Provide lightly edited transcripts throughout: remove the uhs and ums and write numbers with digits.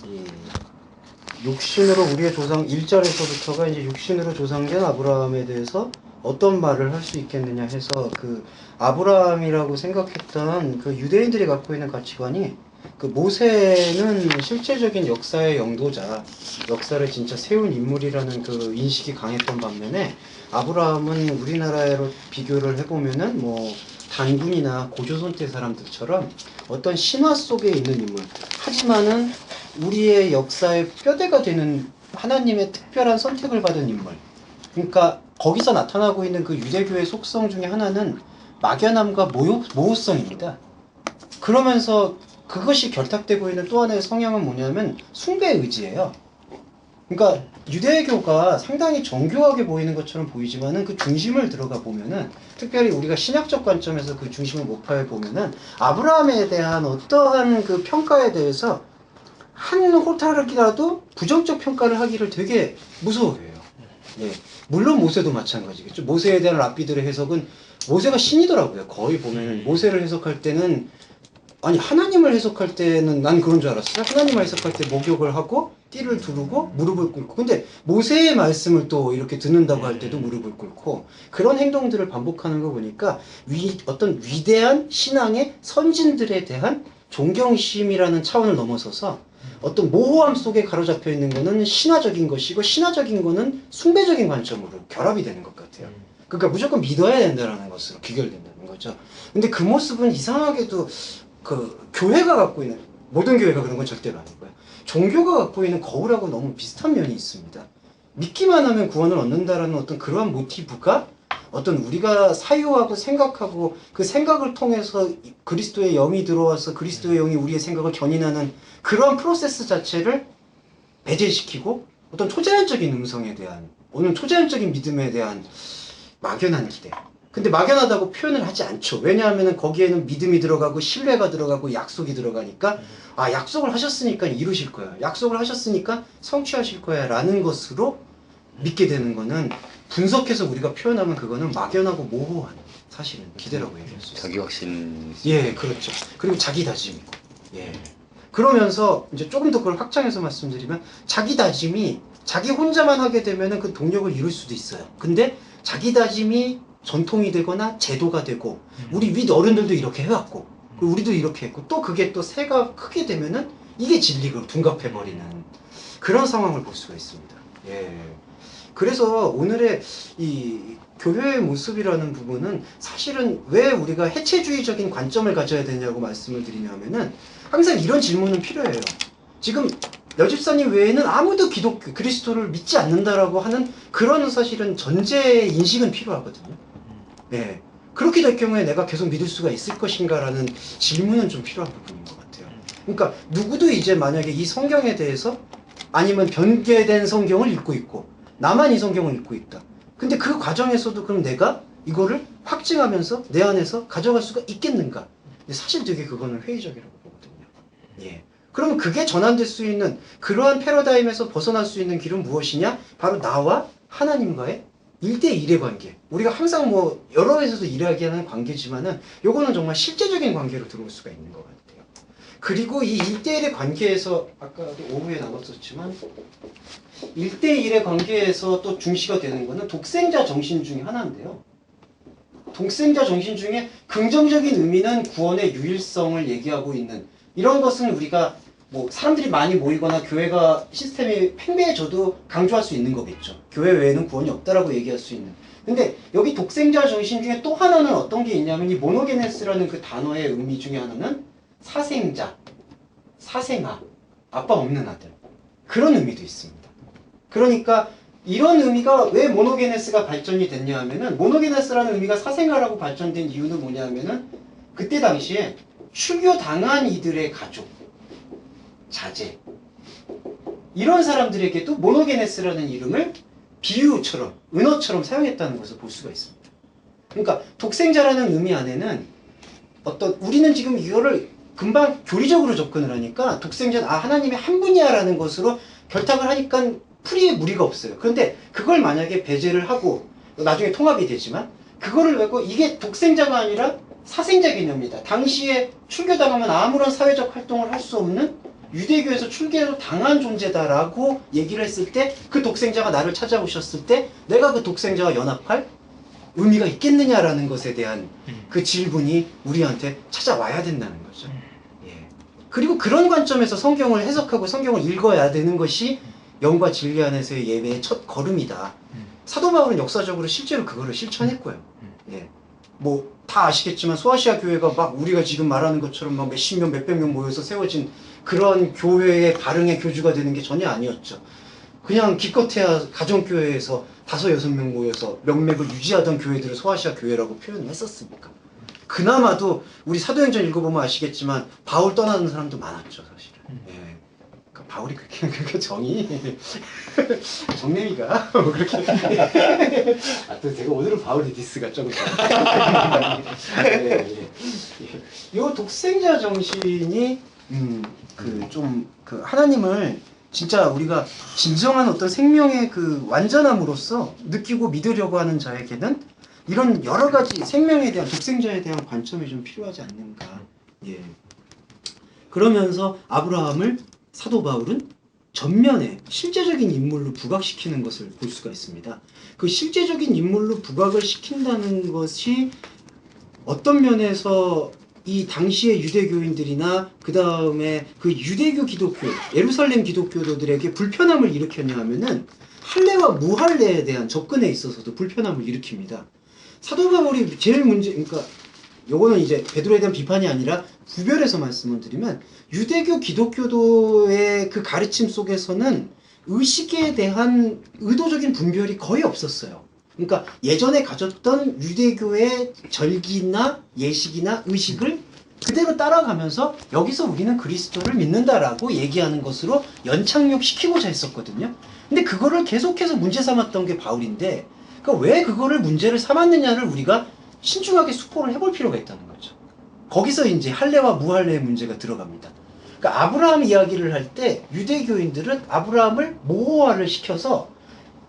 이 육신으로 우리의 조상 1절에서부터가 이제 육신으로 조상된 아브라함에 대해서 어떤 말을 할 수 있겠느냐 해서 그 아브라함이라고 생각했던 그 유대인들이 갖고 있는 가치관이 그 모세는 실제적인 역사의 영도자, 역사를 진짜 세운 인물이라는 그 인식이 강했던 반면에 아브라함은 우리나라로 비교를 해보면은 뭐 단군이나 고조선 때 사람들처럼 어떤 신화 속에 있는 인물, 하지만은 우리의 역사의 뼈대가 되는 하나님의 특별한 선택을 받은 인물. 그러니까 거기서 나타나고 있는 그 유대교의 속성 중에 하나는 막연함과 모호성입니다. 그러면서 그것이 결탁되고 있는 또 하나의 성향은 뭐냐면 숭배 의지예요. 그러니까 유대교가 상당히 정교하게 보이는 것처럼 보이지만은 그 중심을 들어가 보면은, 특별히 우리가 신학적 관점에서 그 중심을 목파해 보면은 아브라함에 대한 어떠한 그 평가에 대해서 한 호탈이라도 부정적 평가를 하기를 되게 무서워해요. 예. 물론 모세도 마찬가지겠죠. 모세에 대한 랍비들의 해석은 모세가 신이더라고요. 거의 보면은 모세를 해석할 때는, 아니 하나님을 해석할 때는 난 그런 줄 알았어요. 하나님을 해석할 때 목욕을 하고 띠를 두르고 무릎을 꿇고, 근데 모세의 말씀을 또 이렇게 듣는다고 할 때도 무릎을 꿇고, 그런 행동들을 반복하는 거 보니까 어떤 위대한 신앙의 선진들에 대한 존경심이라는 차원을 넘어서서 어떤 모호함 속에 가로잡혀 있는 거는 신화적인 것이고, 신화적인 거는 숭배적인 관점으로 결합이 되는 것 같아요. 그러니까 무조건 믿어야 된다는 것으로 귀결된다는 거죠. 근데 그 모습은 이상하게도 그 교회가 갖고 있는, 모든 교회가 그런 건 절대로 아니고요, 종교가 갖고 있는 거울하고 너무 비슷한 면이 있습니다. 믿기만 하면 구원을 얻는다라는 어떤 그러한 모티브가 어떤 우리가 사유하고 생각하고 그 생각을 통해서 그리스도의 영이 들어와서 그리스도의 영이 우리의 생각을 견인하는 그러한 프로세스 자체를 배제시키고, 어떤 초자연적인 음성에 대한, 오늘 초자연적인 믿음에 대한 막연한 기대. 근데 막연하다고 표현을 하지 않죠. 왜냐하면 거기에는 믿음이 들어가고 신뢰가 들어가고 약속이 들어가니까, 아, 약속을 하셨으니까 이루실 거야, 약속을 하셨으니까 성취하실 거야 라는 것으로 믿게 되는 거는, 분석해서 우리가 표현하면 그거는 막연하고 모호한 사실은 기대라고 얘기할 수 있어요. 자기 확신. 예, 그렇죠. 그리고 자기 다짐이고. 예. 그러면서 이제 조금 더 그걸 확장해서 말씀드리면, 자기 다짐이 자기 혼자만 하게 되면은 그 동력을 이룰 수도 있어요. 근데 자기 다짐이 전통이 되거나 제도가 되고, 우리 윗 어른들도 이렇게 해왔고, 그리고 우리도 이렇게 했고, 또 그게 또 새가 크게 되면은 이게 진리로 둔갑해버리는 그런 상황을 볼 수가 있습니다. 예. 그래서 오늘의 이 교회의 모습이라는 부분은 사실은 왜 우리가 해체주의적인 관점을 가져야 되냐고 말씀을 드리냐면은, 항상 이런 질문은 필요해요. 지금 여집사님 외에는 아무도 그리스도를 믿지 않는다라고 하는 그런 사실은 전제 인식은 필요하거든요. 네. 그렇게 될 경우에 내가 계속 믿을 수가 있을 것인가라는 질문은 좀 필요한 부분인 것 같아요. 그러니까 누구도 이제 만약에 이 성경에 대해서, 아니면 변개된 성경을 읽고 있고 나만 이 성경을 읽고 있다. 근데 그 과정에서도 그럼 내가 이거를 확증하면서 내 안에서 가져갈 수가 있겠는가? 근데 사실 되게 그거는 회의적이라고 보거든요. 예. 그러면 그게 전환될 수 있는 그러한 패러다임에서 벗어날 수 있는 길은 무엇이냐? 바로 나와 하나님과의 1대1의 관계. 우리가 항상 뭐 여러 회에서도 이야기하는 관계지만은 요거는 정말 실제적인 관계로 들어올 수가 있는 것 같아요. 그리고 이 1대1의 관계에서, 아까도 오후에 나눴었지만 1대1의 관계에서 또 중시가 되는 거는 독생자 정신 중에 하나인데요. 독생자 정신 중에 긍정적인 의미는 구원의 유일성을 얘기하고 있는, 이런 것은 우리가 뭐 사람들이 많이 모이거나 교회가 시스템이 팽배해져도 강조할 수 있는 거겠죠. 교회 외에는 구원이 없다라고 얘기할 수 있는. 근데 여기 독생자 정신 중에 또 하나는 어떤 게 있냐면, 이 모노게네스라는 그 단어의 의미 중에 하나는 사생자, 사생아, 아빠 없는 아들, 그런 의미도 있습니다. 그러니까 이런 의미가 왜 모노게네스가 발전이 됐냐 하면은, 모노게네스라는 의미가 사생아라고 발전된 이유는 뭐냐 하면은, 그때 당시에 출교당한 이들의 가족, 자제, 이런 사람들에게도 모노게네스라는 이름을 비유처럼, 은어처럼 사용했다는 것을 볼 수가 있습니다. 그러니까 독생자라는 의미 안에는 어떤, 우리는 지금 이거를 금방 교리적으로 접근을 하니까 독생자는 하나님의 한 분이야 라는 것으로 결탁을 하니까 풀이에 무리가 없어요. 그런데 그걸 만약에 배제를 하고, 나중에 통합이 되지만 그거를 외고 이게 독생자가 아니라 사생자 개념이다. 당시에 출교당하면 아무런 사회적 활동을 할 수 없는 유대교에서 출계로 당한 존재다라고 얘기를 했을 때 그 독생자가 나를 찾아오셨을 때 내가 그 독생자와 연합할 의미가 있겠느냐라는 것에 대한 그 질문이 우리한테 찾아와야 된다는 거죠. 예. 그리고 그런 관점에서 성경을 해석하고 성경을 읽어야 되는 것이 영과 진리 안에서의 예배의 첫 걸음이다. 사도 바울은 역사적으로 실제로 그거를 실천했고요. 예. 뭐 다 아시겠지만 소아시아 교회가 막 우리가 지금 말하는 것처럼 막 몇십 명, 몇백 명 모여서 세워진 그런 교회의 발흥의 교주가 되는 게 전혀 아니었죠. 그냥 기껏해야 가정교회에서 5, 6명 모여서 명맥을 유지하던 교회들을 소아시아 교회라고 표현을 했었으니까. 그나마도 우리 사도행전 읽어보면 아시겠지만 바울 떠나는 사람도 많았죠, 사실은. 예. 그러니까 바울이 그렇게 정이 정내미가 그렇게 아, 또 제가 오늘은 바울이 디스가 조금 이 독생자 정신이 그 하나님을 진짜 우리가 진정한 어떤 생명의 그 완전함으로써 느끼고 믿으려고 하는 자에게는 이런 여러 가지 생명에 대한 독생자에 대한 관점이 좀 필요하지 않는가. 예. 그러면서 아브라함을 사도 바울은 전면에 실제적인 인물로 부각시키는 것을 볼 수가 있습니다. 그 실제적인 인물로 부각을 시킨다는 것이 어떤 면에서 이 당시의 유대교인들이나 그 다음에 그 유대교 기독교, 예루살렘 기독교도들에게 불편함을 일으켰냐 하면은 할례와 무할례에 대한 접근에 있어서도 불편함을 일으킵니다. 사도 바울이 제일 그러니까 요거는 이제 베드로에 대한 비판이 아니라 구별해서 말씀을 드리면 유대교 기독교도의 그 가르침 속에서는 의식에 대한 의도적인 분별이 거의 없었어요. 그러니까 예전에 가졌던 유대교의 절기나 예식이나 의식을 그대로 따라가면서 여기서 우리는 그리스도를 믿는다라고 얘기하는 것으로 연착륙시키고자 했었거든요. 근데 그거를 계속해서 문제 삼았던 게 바울인데 그러니까 왜 그거를 문제를 삼았느냐를 우리가 신중하게 수포를 해볼 필요가 있다는 거죠. 거기서 이제 할례와 무할례의 문제가 들어갑니다. 그러니까 아브라함 이야기를 할 때 유대교인들은 아브라함을 모호화를 시켜서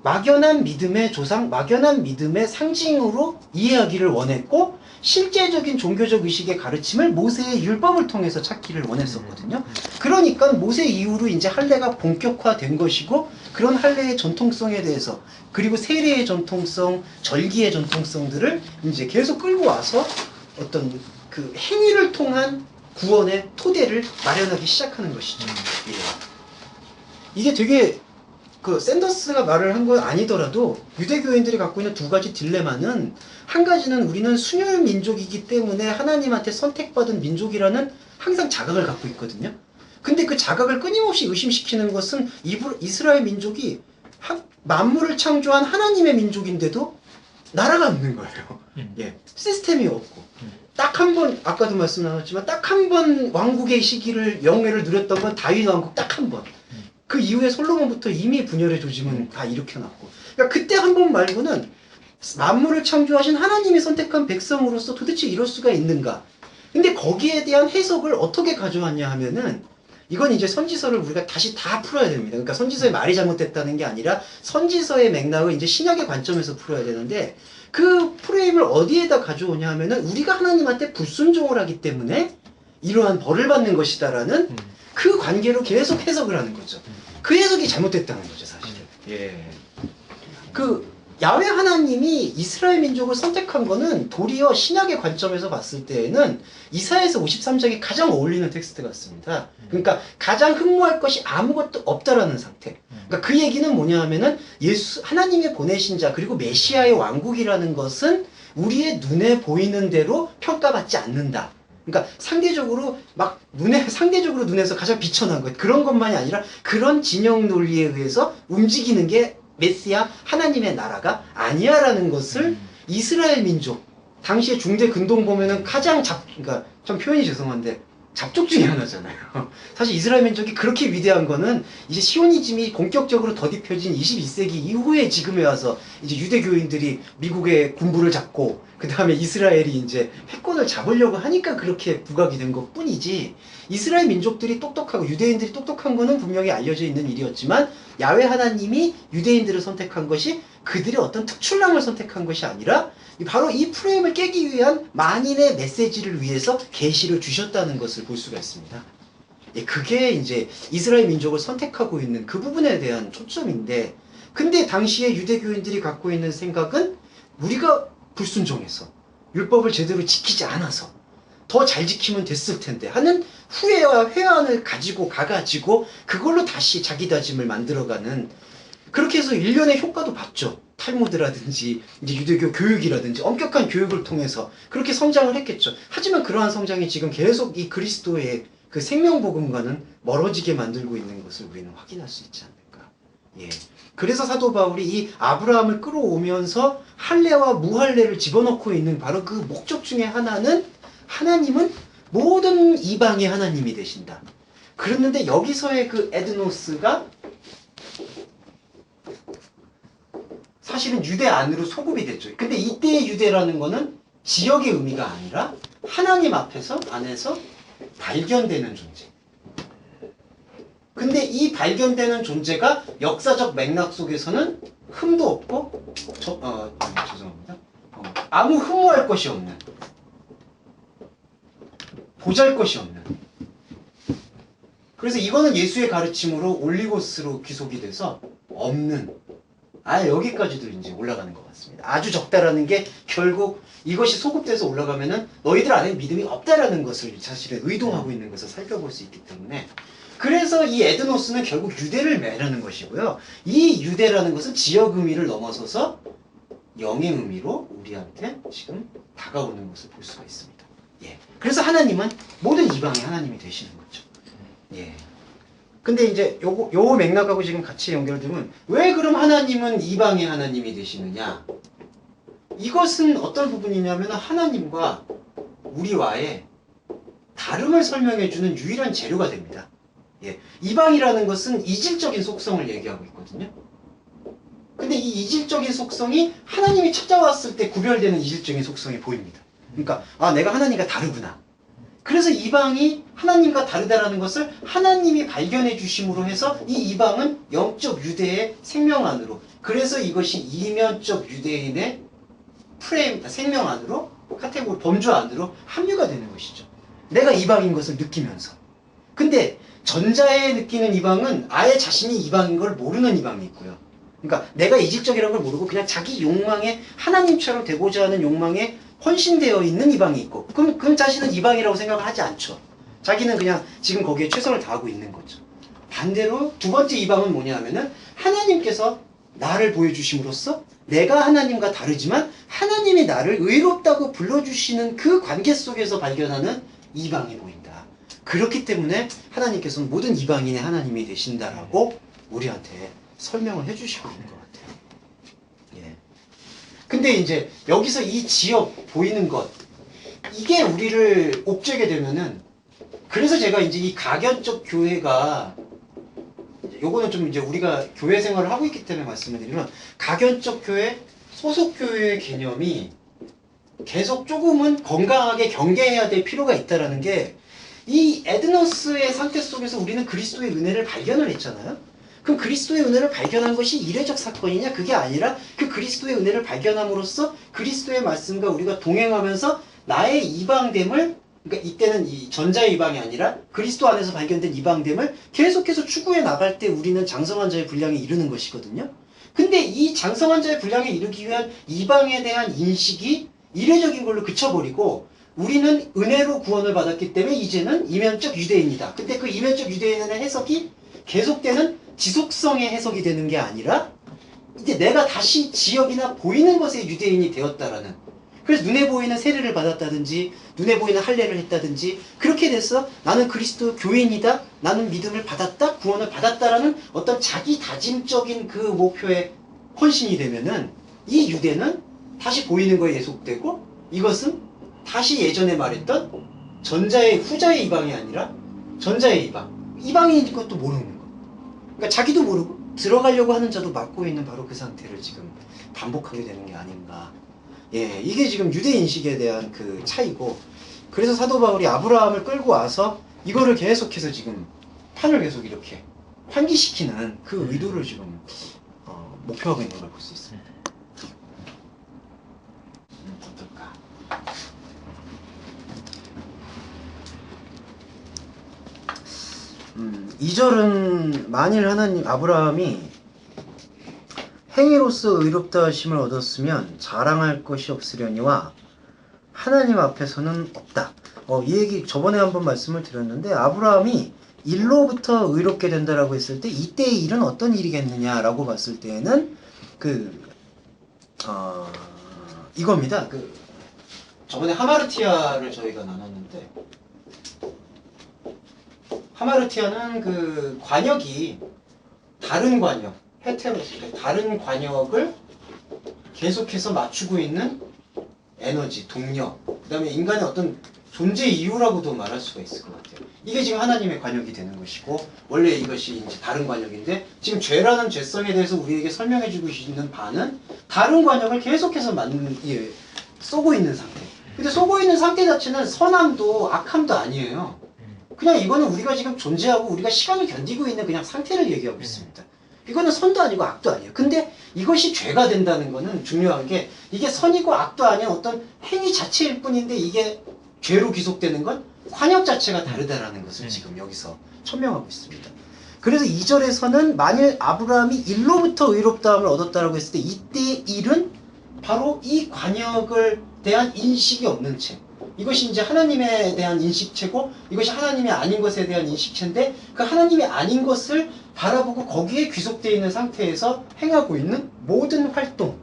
막연한 믿음의 조상, 막연한 믿음의 상징으로 이해하기를 원했고 실제적인 종교적 의식의 가르침을 모세의 율법을 통해서 찾기를 원했었거든요. 그러니까 모세 이후로 이제 할례가 본격화된 것이고 그런 할례의 전통성에 대해서 그리고 세례의 전통성, 절기의 전통성들을 이제 계속 끌고 와서 어떤 그 행위를 통한 구원의 토대를 마련하기 시작하는 것이죠. 예. 이게 되게 그 샌더스가 말을 한 건 아니더라도 유대교인들이 갖고 있는 두 가지 딜레마는 한 가지는 우리는 순혈 민족이기 때문에 하나님한테 선택받은 민족이라는 항상 자각을 갖고 있거든요. 근데 그 자각을 끊임없이 의심시키는 것은 이스라엘 민족이 만물을 창조한 하나님의 민족인데도 나라가 없는 거예요. 예, 시스템이 없고 딱 한 번 아까도 말씀 나눴지만 딱 한 번 왕국의 시기를 영예를 누렸던 건 다윗 왕국 딱 한 번. 그 이후에 솔로몬부터 이미 분열의 조짐은 다 일으켜놨고 그러니까 그때 한 번 말고는 만물을 창조하신 하나님이 선택한 백성으로서 도대체 이럴 수가 있는가. 근데 거기에 대한 해석을 어떻게 가져왔냐 하면은 이건 이제 선지서를 우리가 다시 다 풀어야 됩니다. 그러니까 선지서의 말이 잘못됐다는 게 아니라 선지서의 맥락을 이제 신약의 관점에서 풀어야 되는데 그 프레임을 어디에다 가져오냐 하면은 우리가 하나님한테 불순종을 하기 때문에 이러한 벌을 받는 것이다라는 그 관계로 계속 해석을 하는 거죠. 그 해석이 잘못됐다는 거죠, 사실은. 예. 그 야훼 하나님이 이스라엘 민족을 선택한 거는 도리어 신약의 관점에서 봤을 때에는 이사야서 53장에 가장 어울리는 텍스트 같습니다. 그러니까 가장 흠모할 것이 아무것도 없다라는 상태. 그러니까 그 얘기는 뭐냐 하면은 하나님이 보내신 자 그리고 메시아의 왕국이라는 것은 우리의 눈에 보이는 대로 평가받지 않는다. 그러니까 상대적으로 상대적으로 눈에서 가장 비천한 것 그런 것만이 아니라 그런 진영 논리에 의해서 움직이는 게 메시아 하나님의 나라가 아니야라는 것을 이스라엘 민족 당시에 중대 근동 보면은 가장 그러니까 좀 표현이 죄송한데 잡족 중에 하나잖아요. 사실 이스라엘 민족이 그렇게 위대한 거는 이제 시오니즘이 본격적으로 더딥혀진 21세기 이후에 지금에 와서 이제 유대교인들이 미국의 군부를 잡고 그 다음에 이스라엘이 이제 패권을 잡으려고 하니까 그렇게 부각이 된 것 뿐이지 이스라엘 민족들이 똑똑하고 유대인들이 똑똑한 거는 분명히 알려져 있는 일이었지만 야훼 하나님이 유대인들을 선택한 것이 그들의 어떤 특출남을 선택한 것이 아니라 바로 이 프레임을 깨기 위한 만인의 메시지를 위해서 계시를 주셨다는 것을 볼 수가 있습니다. 예, 그게 이제 이스라엘 민족을 선택하고 있는 그 부분에 대한 초점인데, 근데 당시에 유대교인들이 갖고 있는 생각은 우리가 불순종해서 율법을 제대로 지키지 않아서 더 잘 지키면 됐을 텐데 하는 후회와 회한을 가지고 가가지고 그걸로 다시 자기 다짐을 만들어가는, 그렇게 해서 일련의 효과도 봤죠. 탈무드라든지 이제 유대교 교육이라든지 엄격한 교육을 통해서 그렇게 성장을 했겠죠. 하지만 그러한 성장이 지금 계속 이 그리스도의 그 생명복음과는 멀어지게 만들고 있는 것을 우리는 확인할 수 있지 않을까. 예. 그래서 사도 바울이 이 아브라함을 끌어오면서 할례와 무할례를 집어넣고 있는 바로 그 목적 중에 하나는, 하나님은 모든 이방의 하나님이 되신다. 그랬는데 여기서의 그 에드노스가 사실은 유대 안으로 소급이 됐죠. 근데 이때의 유대라는 거는 지역의 의미가 아니라 하나님 앞에서, 안에서 발견되는 존재. 근데 이 발견되는 존재가 역사적 맥락 속에서는 흠도 없고, 죄송합니다. 아무 흠모할 것이 없는, 보잘 것이 없는. 그래서 이거는 예수의 가르침으로 올리고스로 귀속이 돼서 없는, 여기까지도 이제 올라가는 것 같습니다. 아주 적다라는 게 결국 이것이 소급돼서 올라가면은 너희들 안에 믿음이 없다라는 것을 사실은 의도하고 있는 것을 살펴볼 수 있기 때문에, 그래서 이 에드노스는 결국 유대를 매라는 것이고요. 이 유대라는 것은 지역 의미를 넘어서서 영의 의미로 우리한테 지금 다가오는 것을 볼 수가 있습니다. 예. 그래서 하나님은 모든 이방의 하나님이 되시는 거죠. 예. 근데 이제 요 맥락하고 지금 같이 연결되면, 왜 그럼 하나님은 이방의 하나님이 되시느냐? 이것은 어떤 부분이냐면 하나님과 우리와의 다름을 설명해주는 유일한 재료가 됩니다. 예. 이방이라는 것은 이질적인 속성을 얘기하고 있거든요. 근데 이 이질적인 속성이 하나님이 찾아왔을 때 구별되는 이질적인 속성이 보입니다. 그러니까 내가 하나님과 다르구나. 그래서 이방이 하나님과 다르다라는 것을 하나님이 발견해 주심으로 해서 이 이방은 영적 유대의 생명 안으로, 그래서 이것이 이면적 유대인의 프레임, 생명 안으로, 카테고리, 범주 안으로 합류가 되는 것이죠. 내가 이방인 것을 느끼면서. 근데 전자에 느끼는 이방은 아예 자신이 이방인 걸 모르는 이방이 있고요. 그러니까 내가 이질적이라는 걸 모르고 그냥 자기 욕망에, 하나님처럼 되고자 하는 욕망에 헌신되어 있는 이방이 있고, 그럼 자신은 이방이라고 생각을 하지 않죠. 자기는 그냥 지금 거기에 최선을 다하고 있는 거죠. 반대로 두 번째 이방은 뭐냐 하면은 하나님께서 나를 보여주심으로써 내가 하나님과 다르지만 하나님이 나를 의롭다고 불러주시는 그 관계 속에서 발견하는 이방이 보인다. 그렇기 때문에 하나님께서는 모든 이방인의 하나님이 되신다라고 우리한테 설명을 해주시고 있는 것 같아요. 예. 근데 이제 여기서 이 지역 보이는 것, 이게 우리를 옥죄게 되면은, 그래서 제가 이제 이 가견적 교회가, 요거는 좀 이제 우리가 교회 생활을 하고 있기 때문에 말씀을 드리면, 가견적 교회, 소속 교회의 개념이 계속 조금은 건강하게 경계해야 될 필요가 있다라는 게, 이 에드너스의 상태 속에서 우리는 그리스도의 은혜를 발견을 했잖아요. 그럼 그리스도의 은혜를 발견한 것이 이례적 사건이냐? 그게 아니라 그 그리스도의 은혜를 발견함으로써 그리스도의 말씀과 우리가 동행하면서 나의 이방됨을, 그러니까 이때는 이 전자의 이방이 아니라 그리스도 안에서 발견된 이방됨을 계속해서 추구해 나갈 때 우리는 장성한 자의 분량에 이르는 것이거든요. 근데 이 장성한 자의 분량에 이르기 위한 이방에 대한 인식이 이례적인 걸로 그쳐버리고, 우리는 은혜로 구원을 받았기 때문에 이제는 이면적 유대인이다. 근데 그 이면적 유대인의 해석이 계속되는 지속성의 해석이 되는 게 아니라 이제 내가 다시 지역이나 보이는 것에 유대인이 되었다라는, 그래서 눈에 보이는 세례를 받았다든지 눈에 보이는 할례를 했다든지 그렇게 돼서 나는 그리스도 교인이다, 나는 믿음을 받았다, 구원을 받았다라는 어떤 자기 다짐적인 그 목표에 헌신이 되면은 이 유대는 다시 보이는 거에 예속되고, 이것은 다시 예전에 말했던 전자의 후자의 이방이 아니라 전자의 이방, 이방인 것도 모르는 거. 그러니까 자기도 모르고 들어가려고 하는 자도 막고 있는 바로 그 상태를 지금 반복하게 되는 게 아닌가. 예, 이게 지금 유대 인식에 대한 그 차이고, 그래서 사도 바울이 아브라함을 끌고 와서 이거를 계속해서 지금 판을 계속 이렇게 환기시키는 그 의도를 지금 목표하고 있는 걸 볼 수 있습니다. 어떨까? 2절은 만일 하나님 아브라함이 행위로서 의롭다 하심을 얻었으면 자랑할 것이 없으려니와 하나님 앞에서는 없다. 이 얘기 저번에 한번 말씀을 드렸는데 아브라함이 일로부터 의롭게 된다라고 했을 때 이때의 일은 어떤 일이겠느냐라고 봤을 때에는 이겁니다. 저번에 하마르티아를 저희가 나눴는데 하마르티아는 관역이 다른 관역, 헤테로스, 다른 관역을 계속해서 맞추고 있는 에너지, 동력, 그 다음에 인간의 어떤 존재 이유라고도 말할 수가 있을 것 같아요. 이게 지금 하나님의 관역이 되는 것이고 원래 이것이 이제 다른 관역인데 지금 죄라는 죄성에 대해서 우리에게 설명해주고 있는 바는 다른 관역을 계속해서 쏘고 있는 상태. 근데 쏘고 있는 상태 자체는 선함도 악함도 아니에요. 그냥 이거는 우리가 지금 존재하고 우리가 시간을 견디고 있는 그냥 상태를 얘기하고 있습니다. 이거는 선도 아니고 악도 아니에요. 근데 이것이 죄가 된다는 거는 중요한 게 이게 선이고 악도 아닌 어떤 행위 자체일 뿐인데 이게 죄로 귀속되는 건 관역 자체가 다르다라는 것을 지금 여기서 천명하고 있습니다. 그래서 2절에서는 만일 아브라함이 일로부터 의롭다함을 얻었다라고 했을 때 이때의 일은 바로 이 관역을 대한 인식이 없는 채, 이것이 이제 하나님에 대한 인식체고 이것이 하나님이 아닌 것에 대한 인식체인데 그 하나님이 아닌 것을 바라보고 거기에 귀속되어 있는 상태에서 행하고 있는 모든 활동,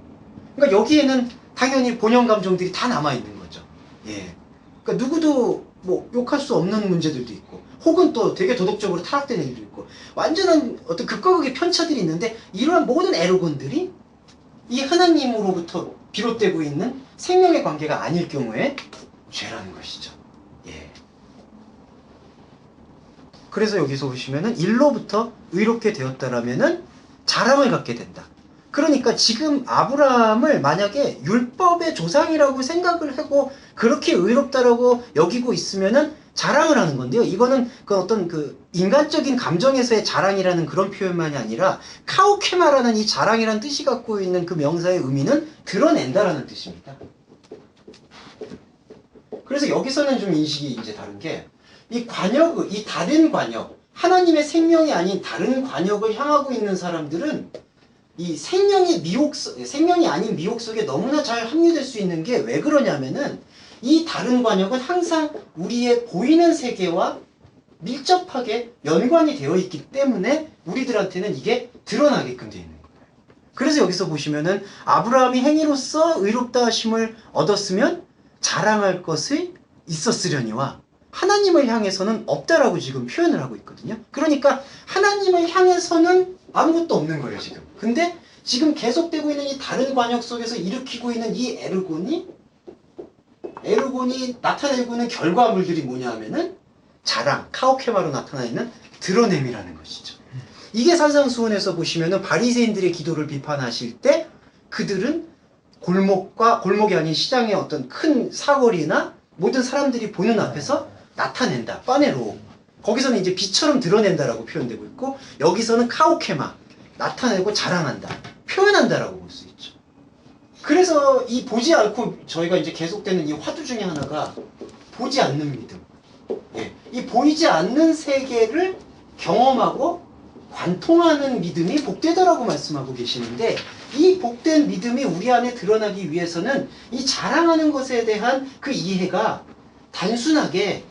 그러니까 여기에는 당연히 본연 감정들이 다 남아있는 거죠. 예. 그러니까 누구도 뭐 욕할 수 없는 문제들도 있고 혹은 또 되게 도덕적으로 타락된 일도 있고 완전한 어떤 극과 극의 편차들이 있는데 이러한 모든 에로곤들이 이 하나님으로부터 비롯되고 있는 생명의 관계가 아닐 경우에 죄라는 것이죠. 예. 그래서 여기서 보시면은 일로부터 의롭게 되었다라면은 자랑을 갖게 된다. 그러니까 지금 아브라함을 만약에 율법의 조상이라고 생각을 하고 그렇게 의롭다라고 여기고 있으면은 자랑을 하는 건데요. 이거는 어떤 인간적인 감정에서의 자랑이라는 그런 표현만이 아니라 카우케마라는 이 자랑이라는 뜻이 갖고 있는 그 명사의 의미는 드러낸다라는 뜻입니다. 그래서 여기서는 좀 인식이 이제 다른 게 이 다른 관역, 하나님의 생명이 아닌 다른 관역을 향하고 있는 사람들은 이 생명이 아닌 미혹 속에 너무나 잘 합류될 수 있는 게 왜 그러냐면은 이 다른 관역은 항상 우리의 보이는 세계와 밀접하게 연관이 되어 있기 때문에 우리들한테는 이게 드러나게끔 되어 있는 거예요. 그래서 여기서 보시면은 아브라함이 행위로서 의롭다 하심을 얻었으면 자랑할 것이 있었으려니와 하나님을 향해서는 없다라고 지금 표현을 하고 있거든요. 그러니까 하나님을 향해서는 아무것도 없는 거예요, 지금. 근데 지금 계속되고 있는 이 다른 관역 속에서 일으키고 있는 이 에르곤이 나타내고 있는 결과물들이 뭐냐 하면은 자랑, 카오케마로 나타나 있는 드러냄이라는 것이죠. 이게 산상수훈에서 보시면은 바리새인들의 기도를 비판하실 때 그들은 골목이 아닌 시장의 어떤 큰 사거리나 모든 사람들이 보는 앞에서 나타낸다. 빠네로. 거기서는 이제 빛처럼 드러낸다라고 표현되고 있고 여기서는 카오케마. 나타내고 자랑한다. 표현한다라고 볼 수 있죠. 그래서 이 보지 않고 저희가 이제 계속되는 이 화두 중에 하나가 보지 않는 믿음. 예. 이 보이지 않는 세계를 경험하고 관통하는 믿음이 복되다라고 말씀하고 계시는데 이 복된 믿음이 우리 안에 드러나기 위해서는 이 자랑하는 것에 대한 그 이해가 단순하게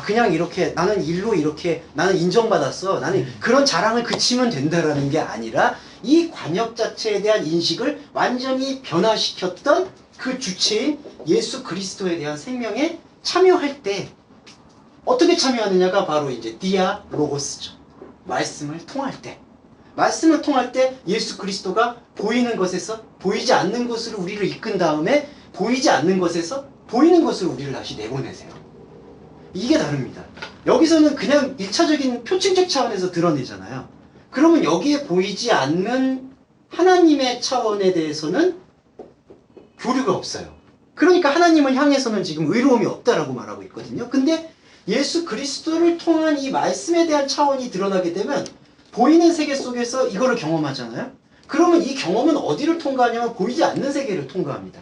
그냥 이렇게 나는 일로 이렇게 나는 인정받았어. 나는 그런 자랑을 그치면 된다라는 게 아니라 이 관역 자체에 대한 인식을 완전히 변화시켰던 그 주체인 예수 그리스도에 대한 생명에 참여할 때 어떻게 참여하느냐가 바로 이제 디아로고스죠. 말씀을 통할 때 예수 그리스도가 보이는 것에서 보이지 않는 것으로 우리를 이끈 다음에 보이지 않는 것에서 보이는 것으로 우리를 다시 내보내세요. 이게 다릅니다. 여기서는 그냥 1차적인 표층적 차원에서 드러내잖아요. 그러면 여기에 보이지 않는 하나님의 차원에 대해서는 교류가 없어요. 그러니까 하나님을 향해서는 지금 의로움이 없다라고 말하고 있거든요. 근데 예수 그리스도를 통한 이 말씀에 대한 차원이 드러나게 되면 보이는 세계 속에서 이거를 경험하잖아요. 그러면 이 경험은 어디를 통과하냐면 보이지 않는 세계를 통과합니다.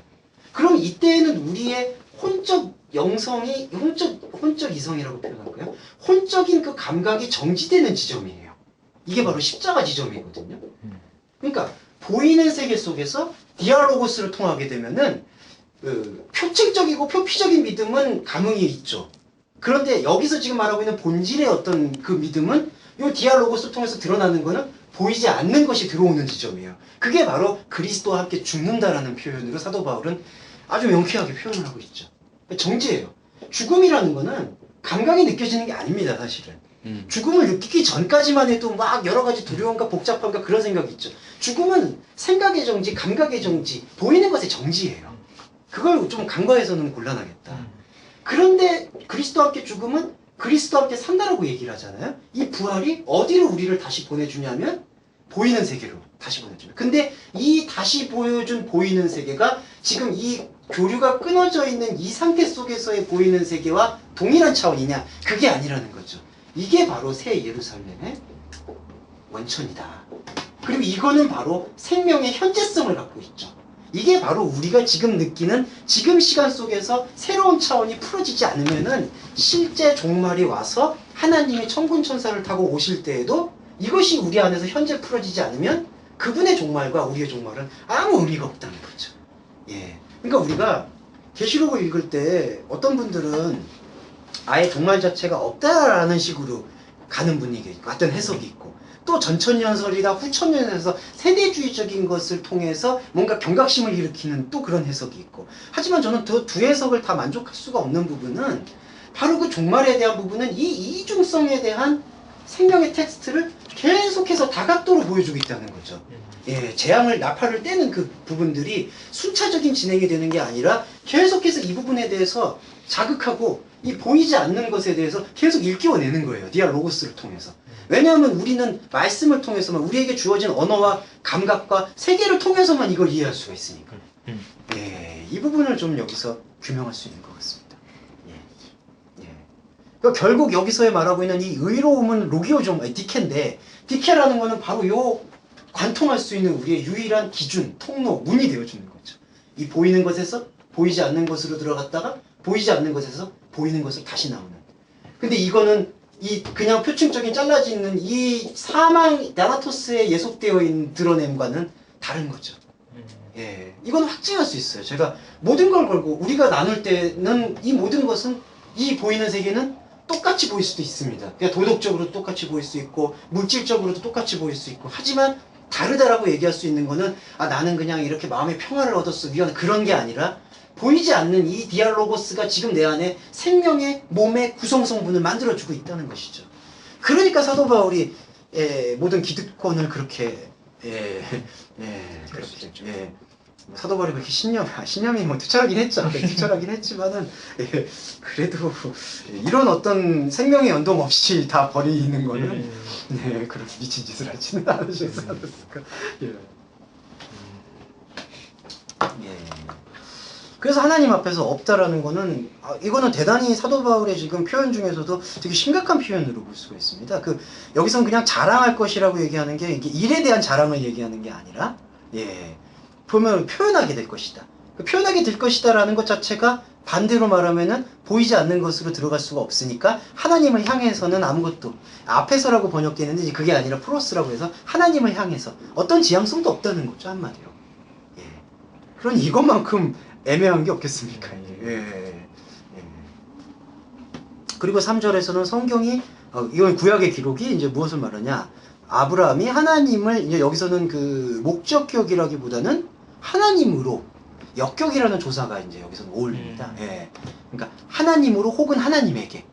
그럼 이때에는 우리의 혼적 영성이 혼적 이성이라고 표현할까요? 혼적인 그 감각이 정지되는 지점이에요. 이게 바로 십자가 지점이거든요. 그러니까 보이는 세계 속에서 디아로고스를 통하게 되면은 표층적이고 표피적인 믿음은 감흥이 있죠. 그런데 여기서 지금 말하고 있는 본질의 어떤 그 믿음은 이 디아로고스를 통해서 드러나는 거는 보이지 않는 것이 들어오는 지점이에요. 그게 바로 그리스도와 함께 죽는다라는 표현으로 사도 바울은 아주 명쾌하게 표현을 하고 있죠. 정지예요. 죽음이라는 거는 감각이 느껴지는 게 아닙니다, 사실은. 죽음을 느끼기 전까지만 해도 막 여러 가지 두려움과 복잡함과 그런 생각이 있죠. 죽음은 생각의 정지, 감각의 정지, 보이는 것의 정지예요. 그걸 좀 간과해서는 곤란하겠다. 그런데 그리스도와 함께 죽음은 그리스도와 함께 산다라고 얘기를 하잖아요. 이 부활이 어디로 우리를 다시 보내주냐면 보이는 세계로 다시 보내줍니다. 근데 이 다시 보여준 보이는 세계가 지금 이 교류가 끊어져 있는 이 상태 속에서의 보이는 세계와 동일한 차원이냐? 그게 아니라는 거죠. 이게 바로 새 예루살렘의 원천이다. 그리고 이거는 바로 생명의 현재성을 갖고 있죠. 이게 바로 우리가 지금 느끼는 지금 시간 속에서 새로운 차원이 풀어지지 않으면은 실제 종말이 와서 하나님이 천군천사를 타고 오실 때에도 이것이 우리 안에서 현재 풀어지지 않으면 그분의 종말과 우리의 종말은 아무 의미가 없다는 거죠. 예. 그러니까 우리가 계시록을 읽을 때 어떤 분들은 아예 종말 자체가 없다라는 식으로 가는 분위기 있고 어떤 해석이 있고 또 전천년설이나 후천년에서 세대주의적인 것을 통해서 뭔가 경각심을 일으키는 또 그런 해석이 있고 하지만 저는 두 해석을 다 만족할 수가 없는 부분은 바로 그 종말에 대한 부분은 이 이중성에 대한 생명의 텍스트를 계속해서 다각도로 보여주고 있다는 거죠. 예, 재앙을 나팔을 떼는 그 부분들이 순차적인 진행이 되는 게 아니라 계속해서 이 부분에 대해서 자극하고 이 보이지 않는 것에 대해서 계속 일깨워내는 거예요. 디아로고스를 통해서. 왜냐하면 우리는 말씀을 통해서만 우리에게 주어진 언어와 감각과 세계를 통해서만 이걸 이해할 수가 있으니까. 예, 이 부분을 좀 여기서 규명할 수 있는 것 같습니다. 예, 예. 그러니까 결국 여기서의 말하고 있는 이 의로움은 로기오종, 디케인데 디케라는 거는 바로 요 관통할 수 있는 우리의 유일한 기준, 통로, 문이 되어주는 거죠. 이 보이는 것에서 보이지 않는 것으로 들어갔다가 보이지 않는 것에서 보이는 것을 다시 나오는. 근데 이거는 이 그냥 표층적인 잘라지는 이 사망 나라토스에 예속되어 있는 드러냄과는 다른 거죠. 예, 이건 확증할 수 있어요. 제가 모든 걸 걸고 우리가 나눌 때는 이 모든 것은 이 보이는 세계는 똑같이 보일 수도 있습니다. 그냥 도덕적으로도 똑같이 보일 수 있고 물질적으로도 똑같이 보일 수 있고 하지만 다르다라고 얘기할 수 있는 거는 아 나는 그냥 이렇게 마음의 평화를 얻었어 미안 그런 게 아니라 보이지 않는 이 디알로고스가 지금 내 안에 생명의 몸의 구성성분을 만들어주고 있다는 것이죠. 그러니까 사도 바울이 모든 기득권을 그렇게 그렇게 사도 바울이 그렇게 신념이 뭐 투철하긴 했죠. 투철하긴 했지만은 그래도 이런 어떤 생명의 연동 없이 다 버리는 거는 그렇게 미친 짓을 하지는 않으셨지 않았을까. 그래서 하나님 앞에서 없다라는 거는 이거는 대단히 사도 바울의 지금 표현 중에서도 되게 심각한 표현으로 볼 수가 있습니다. 여기선 그냥 자랑할 것이라고 얘기하는 게 이게 일에 대한 자랑을 얘기하는 게 아니라 보면 표현하게 될 것이다. 표현하게 될 것이다라는 것 자체가 반대로 말하면은 보이지 않는 것으로 들어갈 수가 없으니까 하나님을 향해서는 아무것도 앞에서라고 번역되는데 이제 그게 아니라 프로스라고 해서 하나님을 향해서 어떤 지향성도 없다는 거죠 한마디로. 그러니 이것만큼 애매한 게 없겠습니까? 그리고 3절에서는 성경이 이건 구약의 기록이 이제 무엇을 말하냐? 아브라함이 하나님을 이제 여기서는 그 목적격이라기보다는 하나님으로 역격이라는 조사가 이제 여기서는 어울립니다. 그러니까 하나님으로 혹은 하나님에게.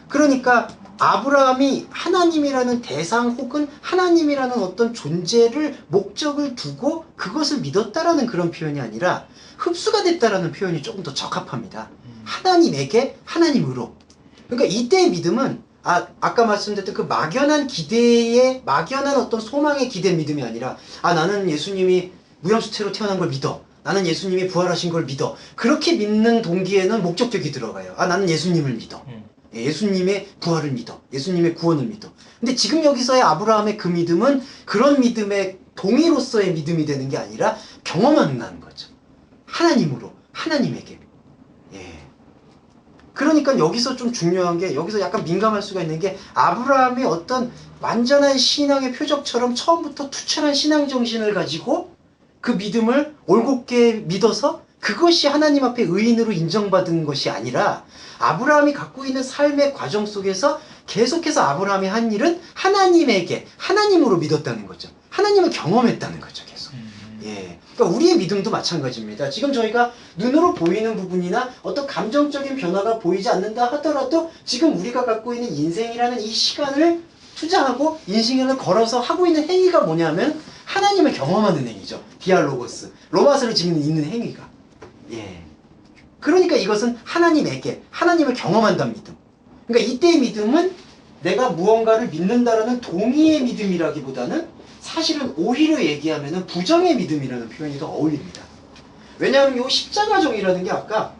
그러니까 아브라함이 하나님이라는 대상 혹은 하나님이라는 어떤 존재를 목적을 두고 그것을 믿었다라는 그런 표현이 아니라 흡수가 됐다라는 표현이 조금 더 적합합니다. 하나님에게 하나님으로. 그러니까 이때의 믿음은 아까 말씀드렸던 그 막연한 기대의 막연한 어떤 소망에 기댄 믿음이 아니라 나는 예수님이 무염수태로 태어난 걸 믿어. 나는 예수님이 부활하신 걸 믿어. 그렇게 믿는 동기에는 목적격이 들어가요. 나는 예수님을 믿어. 예수님의 부활을 믿어. 예수님의 구원을 믿어. 근데 지금 여기서의 아브라함의 그 믿음은 그런 믿음의 동의로서의 믿음이 되는 게 아니라 경험한다는 거죠. 하나님으로, 하나님에게. 그러니까 여기서 좀 중요한 게 여기서 약간 민감할 수가 있는 게 아브라함이 어떤 완전한 신앙의 표적처럼 처음부터 투철한 신앙 정신을 가지고 그 믿음을 올곧게 믿어서 그것이 하나님 앞에 의인으로 인정받은 것이 아니라 아브라함이 갖고 있는 삶의 과정 속에서 계속해서 아브라함이 한 일은 하나님에게 하나님으로 믿었다는 거죠. 하나님을 경험했다는 거죠. 계속. 예. 그러니까 우리의 믿음도 마찬가지입니다. 지금 저희가 눈으로 보이는 부분이나 어떤 감정적인 변화가 보이지 않는다 하더라도 지금 우리가 갖고 있는 인생이라는 이 시간을 투자하고 인생을 걸어서 하고 있는 행위가 뭐냐면 하나님을 경험하는 행위죠. 디알로고스. 로마서를 지금 있는 행위가. 예. 그러니까 이것은 하나님에게 하나님을 경험한다는 믿음. 그러니까 이때의 믿음은 내가 무언가를 믿는다라는 동의의 믿음이라기보다는 사실은 오히려 얘기하면 부정의 믿음이라는 표현이 더 어울립니다. 왜냐하면 이 십자가정이라는 게 아까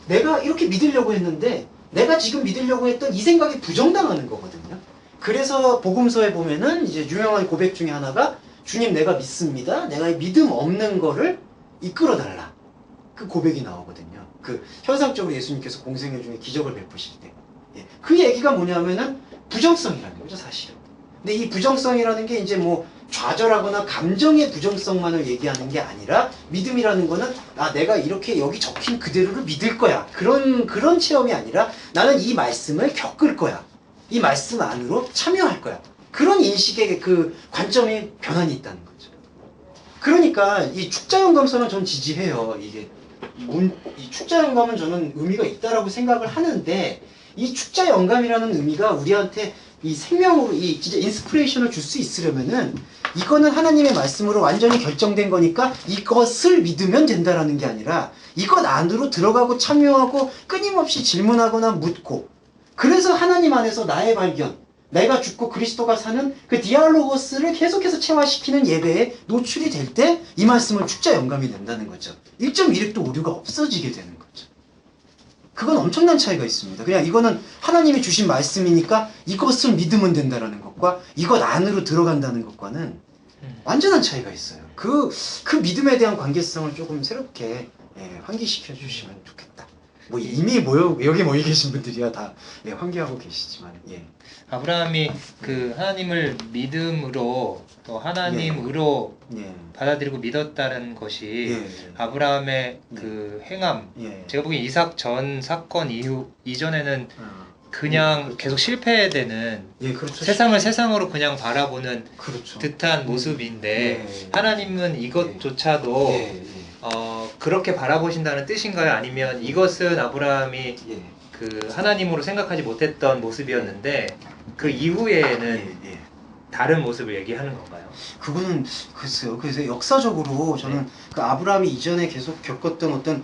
내가 이렇게 믿으려고 했는데 내가 지금 믿으려고 했던 이 생각이 부정당하는 거거든요. 그래서 복음서에 보면은 이제 유명한 고백 중에 하나가 주님 내가 믿습니다. 내가 믿음 없는 거를 이끌어달라. 그 고백이 나오거든요. 그 현상적으로 예수님께서 공생애 중에 기적을 베푸실 때. 예. 그 얘기가 뭐냐면은 부정성이라는 거죠, 사실은. 근데 이 부정성이라는 게 이제 뭐 좌절하거나 감정의 부정성만을 얘기하는 게 아니라 믿음이라는 거는 아 내가 이렇게 여기 적힌 그대로를 믿을 거야. 그런 체험이 아니라 나는 이 말씀을 겪을 거야. 이 말씀 안으로 참여할 거야. 그런 인식의 그 관점의 변환이 있다는 거죠. 그러니까 이 축자연감서는 전 지지해요. 이 축자연감은 저는 의미가 있다라고 생각을 하는데 이 축자연감이라는 의미가 우리한테 이 생명으로 이 진짜 인스피레이션을 줄 수 있으려면은 이거는 하나님의 말씀으로 완전히 결정된 거니까 이것을 믿으면 된다라는 게 아니라 이것 안으로 들어가고 참여하고 끊임없이 질문하거나 묻고 그래서 하나님 안에서 나의 발견 내가 죽고 그리스도가 사는 그 디알로고스를 계속해서 체화시키는 예배에 노출이 될 때 이 말씀은 축자 영감이 된다는 거죠. 1.1획도 오류가 없어지게 되는 거죠. 그건 엄청난 차이가 있습니다. 그냥 이거는 하나님이 주신 말씀이니까 이것을 믿으면 된다는 것과 이것 안으로 들어간다는 것과는 완전한 차이가 있어요. 그 믿음에 대한 관계성을 조금 새롭게 환기시켜 주시면 좋겠다. 뭐 이미 여기 모여 계신 분들이야 다 환기하고 계시지만 아브라함이 그 하나님을 믿음으로 또 하나님으로 받아들이고 믿었다는 것이 아브라함의 그 행함 제가 보기엔 이삭 전 사건 이전에는 그냥 계속 실패되는 그렇죠. 세상을 세상으로 그냥 바라보는 그렇죠. 듯한 모습인데 하나님은 이것조차도 그렇게 바라보신다는 뜻인가요? 아니면 이것은 아브라함이 그 하나님으로 생각하지 못했던 모습이었는데 그 이후에는 다른 모습을 얘기하는 건가요? 그거는 글쎄요. 그래서 역사적으로 저는 그 아브라함이 이전에 계속 겪었던 어떤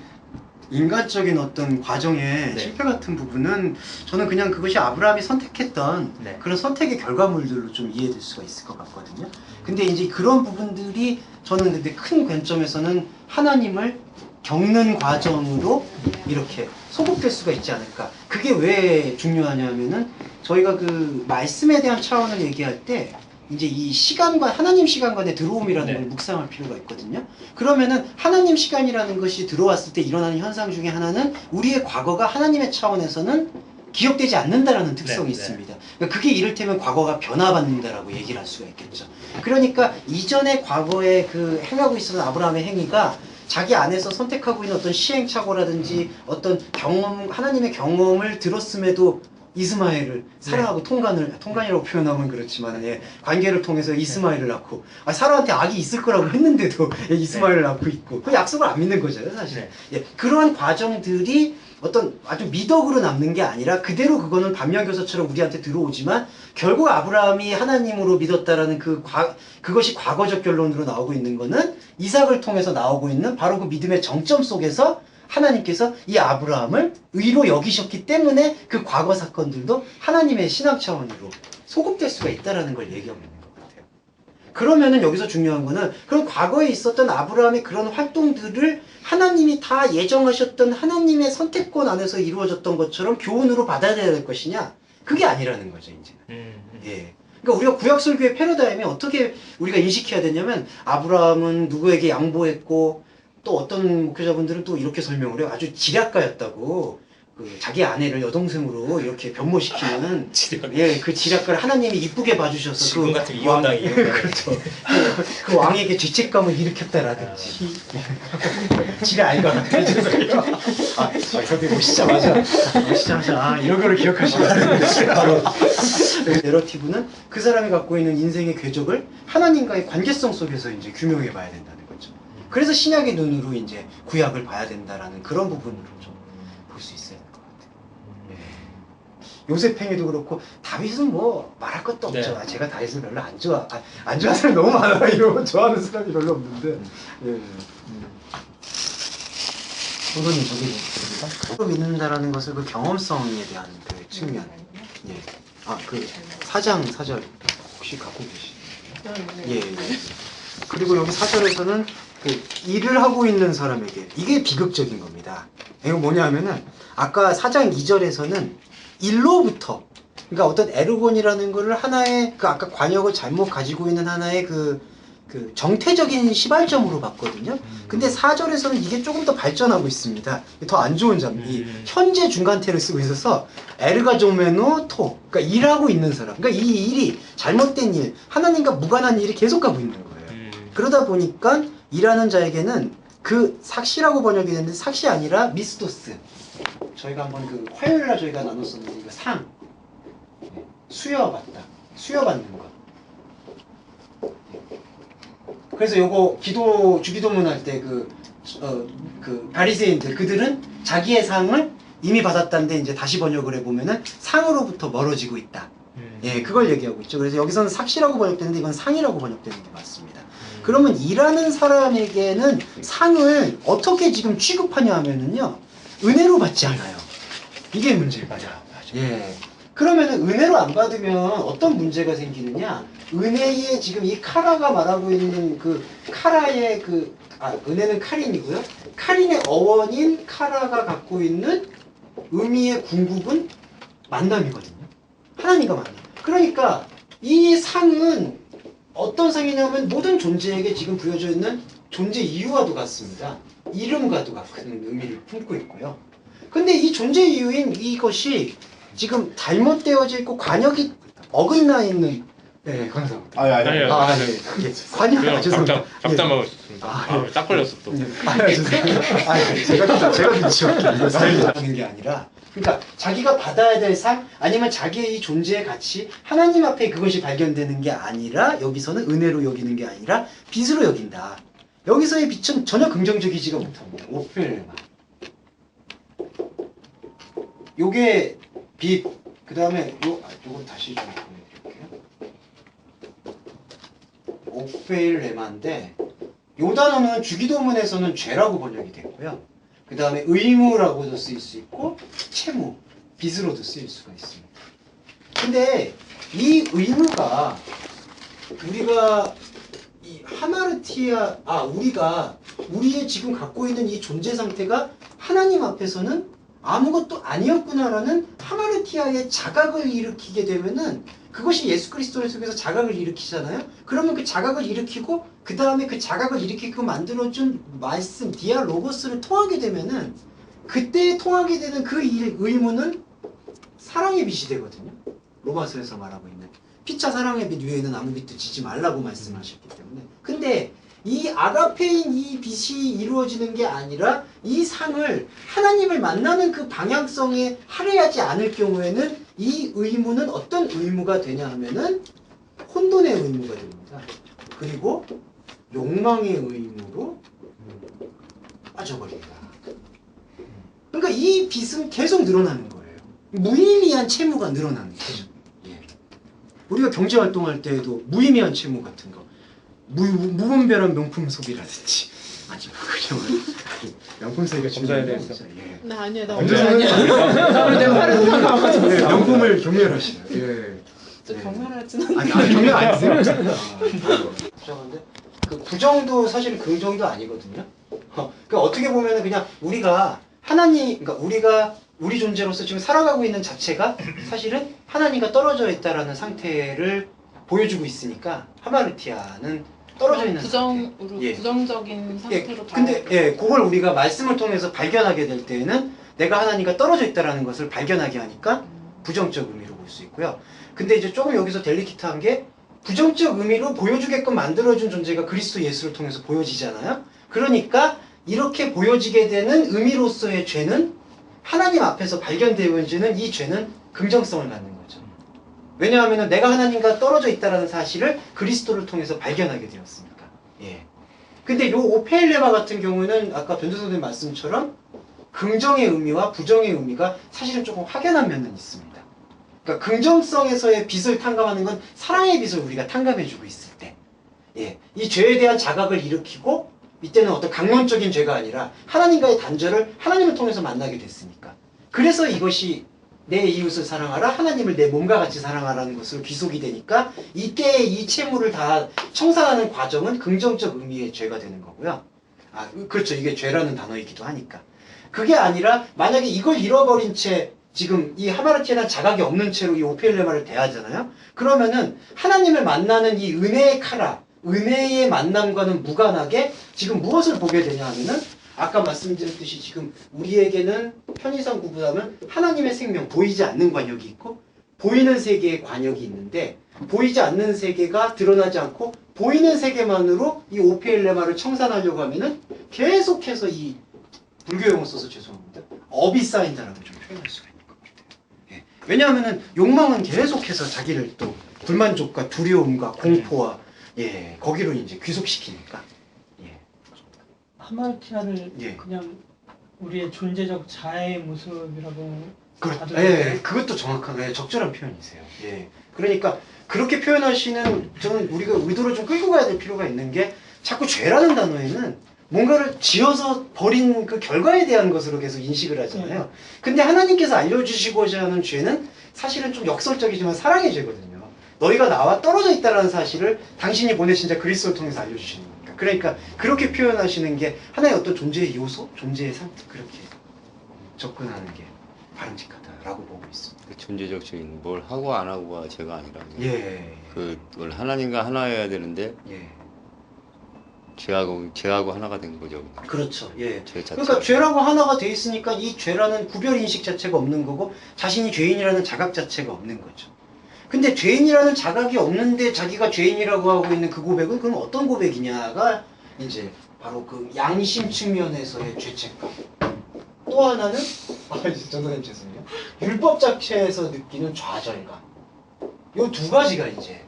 인간적인 어떤 과정의 실패 같은 부분은 저는 그냥 그것이 아브라함이 선택했던 그런 선택의 결과물들로 좀 이해될 수가 있을 것 같거든요. 근데 이제 그런 부분들이 저는 근데 큰 관점에서는 하나님을 겪는 과정으로 이렇게 소급될 수가 있지 않을까. 그게 왜 중요하냐면은 저희가 그 말씀에 대한 차원을 얘기할 때 이제 이 시간과 하나님 시간관의 들어옴이라는 걸 묵상할 필요가 있거든요. 그러면은 하나님 시간이라는 것이 들어왔을 때 일어나는 현상 중에 하나는 우리의 과거가 하나님의 차원에서는 기억되지 않는다라는 특성이 있습니다. 그러니까 그게 이를테면 과거가 변화받는다라고 얘기를 할 수가 있겠죠. 그러니까 이전의 과거에 그 행하고 있었던 아브라함의 행위가 자기 안에서 선택하고 있는 어떤 시행착오라든지 어떤 경험, 하나님의 경험을 들었음에도 이스마엘을 사라하고 통간이라고 표현하면 그렇지만 관계를 통해서 이스마엘을 낳고 사라한테 악이 있을 거라고 했는데도 이스마엘을 낳고 있고 그 약속을 안 믿는 거죠 사실. 그러한 과정들이 어떤 아주 미덕으로 남는 게 아니라 그대로 그거는 반면교사처럼 우리한테 들어오지만 결국 아브라함이 하나님으로 믿었다라는 그것이 과거적 결론으로 나오고 있는 거는 이삭을 통해서 나오고 있는 바로 그 믿음의 정점 속에서 하나님께서 이 아브라함을 의로 여기셨기 때문에 그 과거 사건들도 하나님의 신앙 차원으로 소급될 수가 있다는 걸 얘기하고 있는 것 같아요. 그러면은 여기서 중요한 거는 그럼 과거에 있었던 아브라함의 그런 활동들을 하나님이 다 예정하셨던 하나님의 선택권 안에서 이루어졌던 것처럼 교훈으로 받아들여야 될 것이냐? 그게 아니라는 거죠, 이제는. 그러니까 우리가 구약설교의 패러다임이 어떻게 우리가 인식해야 되냐면 아브라함은 누구에게 양보했고 또 어떤 목회자분들은 또 이렇게 설명을 해요. 아주 지략가였다고. 그 자기 아내를 여동생으로 이렇게 변모시키면은 지금 예, 그 지략가를 하나님이 이쁘게 봐주셔서 지금 그 같은 이혼당이 그렇죠. 그 왕에게 죄책감을 일으켰다라든지 지략 아이가 선생님 오시자마자 이런 거를 기억하시면 바로 내러티브는 그 사람이 갖고 있는 인생의 궤적을 하나님과의 관계성 속에서 이제 규명해 봐야 된다는 거죠. 그래서 신약의 눈으로 이제 구약을 봐야 된다라는 그런 부분으로 좀 볼 수 있어야 될 것 같아요. 요셉행위도 그렇고 다윗은 뭐 말할 것도 없죠. 네. 제가 다윗을 별로 안 좋아하는 사람이 너무 많아요. 이러고 좋아하는 사람이 별로 없는데. 선생님 저기 뭐 믿는다라는 것을 그 경험성에 대한 그 측면. 예. 그 4절 혹시 갖고 계시나요? 예. 그리고 여기 4절에서는 그 일을 하고 있는 사람에게 이게 비극적인 겁니다. 이거 뭐냐 하면은 아까 4장 2절에서는 일로부터 그러니까 어떤 에르곤이라는 거를 하나의 그 아까 관역을 잘못 가지고 있는 하나의 그 정태적인 시발점으로 봤거든요. 근데 4절에서는 이게 조금 더 발전하고 있습니다. 더 안 좋은 점, 이 현재 중간태를 쓰고 있어서 에르가 조메노 토, 그러니까 일하고 있는 사람. 그러니까 이 일이 잘못된 일, 하나님과 무관한 일이 계속 가고 있는 거예요. 그러다 보니까 일하는 자에게는 그 삭시라고 번역이 됐는데 삭시 아니라 미스도스. 저희가 한번 그 화요일날 저희가 나눴었는데 이거 상, 수여받다, 수여받는 것. 그래서 요거 주기도문 할 때 그 바리새인들 그들은 자기의 상을 이미 받았다는데 이제 다시 번역을 해보면은 상으로부터 멀어지고 있다. 예, 그걸 얘기하고 있죠. 그래서 여기서는 삭시라고 번역되는데 이건 상이라고 번역되는 게 맞습니다. 그러면 일하는 사람에게는 상을 어떻게 지금 취급하냐 하면은요, 은혜로 받지 않아요. 이게 문제예요. 맞아. 예. 그러면은 은혜로 안 받으면 어떤 문제가 생기느냐? 은혜의 지금 이 카라가 말하고 있는 그 카라의 은혜는 카린이고요. 카린의 어원인 카라가 갖고 있는 의미의 궁극은 만남이거든요. 하나님과 만남. 그러니까 이 상은 어떤 상이냐면 모든 존재에게 지금 부여져 있는 존재 이유와도 같습니다. 이름과도 같은 의미를 품고 있고요. 근데 이 존재 이유인 이것이 지금 잘못되어져 있고 관역이 어긋나 있는. 네, 감사합니다. 아니요. 예. 관역 죄송합니다. 잡담하고 있습니다. 딱 걸렸어 또. 제가 눈치 없게 이거 게 아니라, 그러니까 자기가 받아야 될 상 아니면 자기의 이 존재의 가치 하나님 앞에 그것이 발견되는 게 아니라 여기서는 은혜로 여기는 게 아니라 빚으로 여긴다. 여기서의 빚은 전혀 긍정적이지가 못합니다. 오펠만. 요게 빚. 그 다음에 요거 다시 좀 보내드릴게요. 오페일 레마인데 요 단어는 주기도문에서는 죄라고 번역이 되고요. 그 다음에 의무라고도 쓰일 수 있고 채무, 빚으로도 쓰일 수가 있습니다. 근데 이 의무가 우리가 이 하마르티아 우리가 우리의 지금 갖고 있는 이 존재 상태가 하나님 앞에서는 아무것도 아니었구나라는 하마르티아의 자각을 일으키게 되면은 그것이 예수 그리스도를 통해서 자각을 일으키잖아요. 그러면 그 자각을 일으키고 그 다음에 그 자각을 일으키고 만들어준 말씀 디아로고스를 통하게 되면은 그때 통하게 되는 그 의무는 사랑의 빚이 되거든요. 로마서에서 말하고 있는 피차 사랑의 빚 위에는 아무 빚도 지지 말라고 말씀하셨기 때문에. 근데 이 아가페인 이 빚이 이루어지는 게 아니라 이 상을 하나님을 만나는 그 방향성에 할애하지 않을 경우에는 이 의무는 어떤 의무가 되냐 하면은 혼돈의 의무가 됩니다. 그리고 욕망의 의무로 빠져버린다. 그러니까 이 빚은 계속 늘어나는 거예요. 무의미한 채무가 늘어나는 거죠. 예. 우리가 경제활동할 때에도 무의미한 채무 같은 거 무분별한 명품 소비라든지 아니 그냥 명품 소비가 검사해야 되겠어. 예. 나 아니야, 나 완전 오늘 아니야. 네, 명품을 경멸하시네요. 예. 저 경멸하지는 아니 경멸 아니세요? 부정한데 그 부정도 사실 긍정도 아니거든요. 그러니까 어떻게 보면은 그냥 우리가 그러니까 우리가 우리 존재로서 지금 살아가고 있는 자체가 사실은 하나님과 떨어져 있다라는 상태를 보여주고 있으니까 하마르티아는 떨어져 있는 상태. 예. 부정적인 상태로 근데 그걸 우리가 말씀을 통해서 발견하게 될 때에는 내가 하나님과 떨어져 있다라는 것을 발견하게 하니까 부정적 의미로 볼 수 있고요. 근데 이제 조금 여기서 델리키트한 게 부정적 의미로 보여주게끔 만들어준 존재가 그리스도 예수를 통해서 보여지잖아요. 그러니까 이렇게 보여지게 되는 의미로서의 죄는 하나님 앞에서 발견되어지는 이 죄는 긍정성을 갖는 거죠. 왜냐하면 내가 하나님과 떨어져 있다는 사실을 그리스도를 통해서 발견하게 되었으니까. 예. 근데 요 오페일레마 같은 경우는 아까 변조선생님 말씀처럼 긍정의 의미와 부정의 의미가 사실은 조금 확연한 면은 있습니다. 그러니까 긍정성에서의 빛을 탕감하는 건 사랑의 빛을 우리가 탕감해주고 있을 때, 예, 이 죄에 대한 자각을 일으키고 이때는 어떤 강론적인 죄가 아니라 하나님과의 단절을 하나님을 통해서 만나게 됐으니까. 그래서 이것이 내 이웃을 사랑하라, 하나님을 내 몸과 같이 사랑하라는 것으로 귀속이 되니까 이때의 이 채무를 다 청산하는 과정은 긍정적 의미의 죄가 되는 거고요. 아, 그렇죠. 이게 죄라는 단어이기도 하니까. 그게 아니라 만약에 이걸 잃어버린 채 지금 이 하마르티에는 자각이 없는 채로 이 오페일레마를 대하잖아요. 그러면은 하나님을 만나는 이 은혜의 카라, 은혜의 만남과는 무관하게 지금 무엇을 보게 되냐 하면은 아까 말씀드렸듯이 지금 우리에게는 편의상 구분하면 하나님의 생명, 보이지 않는 관역이 있고 보이는 세계의 관역이 있는데 보이지 않는 세계가 드러나지 않고 보이는 세계만으로 이 오페일레마를 청산하려고 하면은 계속해서 이 불교 용어 써서 죄송합니다. 업이 쌓인다라고 좀 표현할 수가 있는 겁니다. 예. 왜냐하면은 욕망은 계속해서 자기를 또 불만족과 두려움과 공포와 예, 거기로 이제 귀속시키니까. 예. 하마르티아를 예. 그냥 우리의 존재적 자아의 모습이라고 봐도 예, 될까요? 그것도 정확한, 예, 적절한 표현이세요. 예. 그러니까 그렇게 표현하시는 저는 우리가 의도를 좀 끌고 가야 될 필요가 있는 게 자꾸 죄라는 단어에는 뭔가를 지어서 버린 그 결과에 대한 것으로 계속 인식을 하잖아요. 근데 하나님께서 알려주시고자 하는 죄는 사실은 좀 역설적이지만 사랑의 죄거든요. 너희가 나와 떨어져 있다는 사실을 당신이 보내신 자 그리스도를 통해서 알려주시는 거니까. 그러니까 그렇게 표현하시는 게 하나의 어떤 존재의 요소, 존재의 상태, 그렇게 접근하는 게 바람직하다라고 보고 있습니다. 그 존재적 죄인 뭘 하고 안 하고가 죄가 아니라 예. 그걸 하나님과 하나여야 되는데 예. 죄하고 하나가 된 거죠. 그렇죠. 예. 죄 자체가. 그러니까 죄라고 하나가 돼 있으니까 이 죄라는 구별 인식 자체가 없는 거고 자신이 죄인이라는 자각 자체가 없는 거죠. 근데 죄인이라는 자각이 없는데 자기가 죄인이라고 하고 있는 그 고백은 그럼 어떤 고백이냐가 이제 바로 그 양심 측면에서의 죄책감. 또 하나는 전도사님 죄송해요. 율법 자체에서 느끼는 좌절감. 요 두 가지가 이제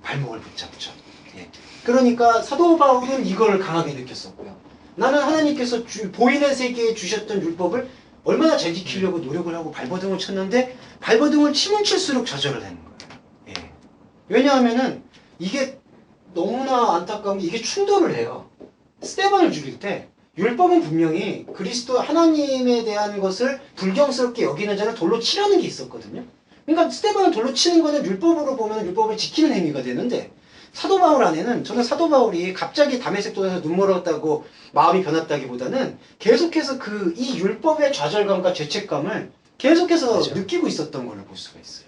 발목을 붙잡죠. 예. 그러니까 사도 바울은 이걸 강하게 느꼈었고요. 나는 하나님께서 보이는 세계에 주셨던 율법을 얼마나 잘 지키려고 노력을 하고 발버둥을 쳤는데 발버둥을 치면 칠수록 좌절을 하는 거예요. 예. 왜냐하면은 이게 너무나 안타까운 게 이게 충돌을 해요. 스테반을 죽일 때 율법은 분명히 그리스도 하나님에 대한 것을 불경스럽게 여기는 자를 돌로 치라는 게 있었거든요. 그러니까 스테반을 돌로 치는 거는 율법으로 보면 율법을 지키는 행위가 되는데 사도 바울 안에는 저는 사도 바울이 갑자기 다메섹 도전에서 눈멀었다고 마음이 변했다기보다는 계속해서 그 이 율법의 좌절감과 죄책감을 계속해서 맞아. 느끼고 있었던 걸로 볼 수가 있어요.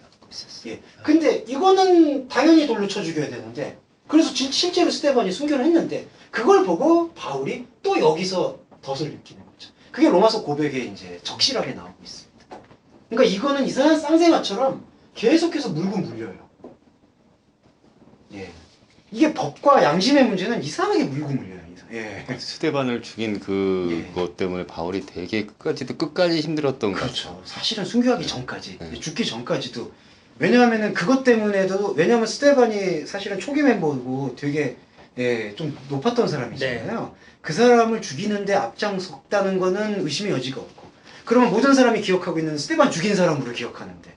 예. 근데 이거는 당연히 돌로 쳐 죽여야 되는데 그래서 실제로 스테반이 순교를 했는데 그걸 보고 바울이 또 여기서 덫을 느끼는 거죠. 그게 로마서 고백에 이제 적실하게 나오고 있습니다. 그러니까 이거는 이상한 쌍생아처럼 계속해서 물고 물려요. 예. 이게 법과 양심의 문제는 이상하게 물고 물려요. 예. 스데반을 죽인 그것 때문에 바울이 되게 끝까지 힘들었던 것 같아요. 그렇죠. 사실은 순교하기 전까지, 네. 죽기 전까지도. 왜냐하면은 그것 때문에도, 왜냐하면 스테반이 사실은 초기 멤버고 되게 예, 좀 높았던 사람이잖아요. 그 사람을 죽이는데 앞장섰다는 거는 의심의 여지가 없고. 그러면 모든 사람이 기억하고 있는 스테반 죽인 사람으로 기억하는데,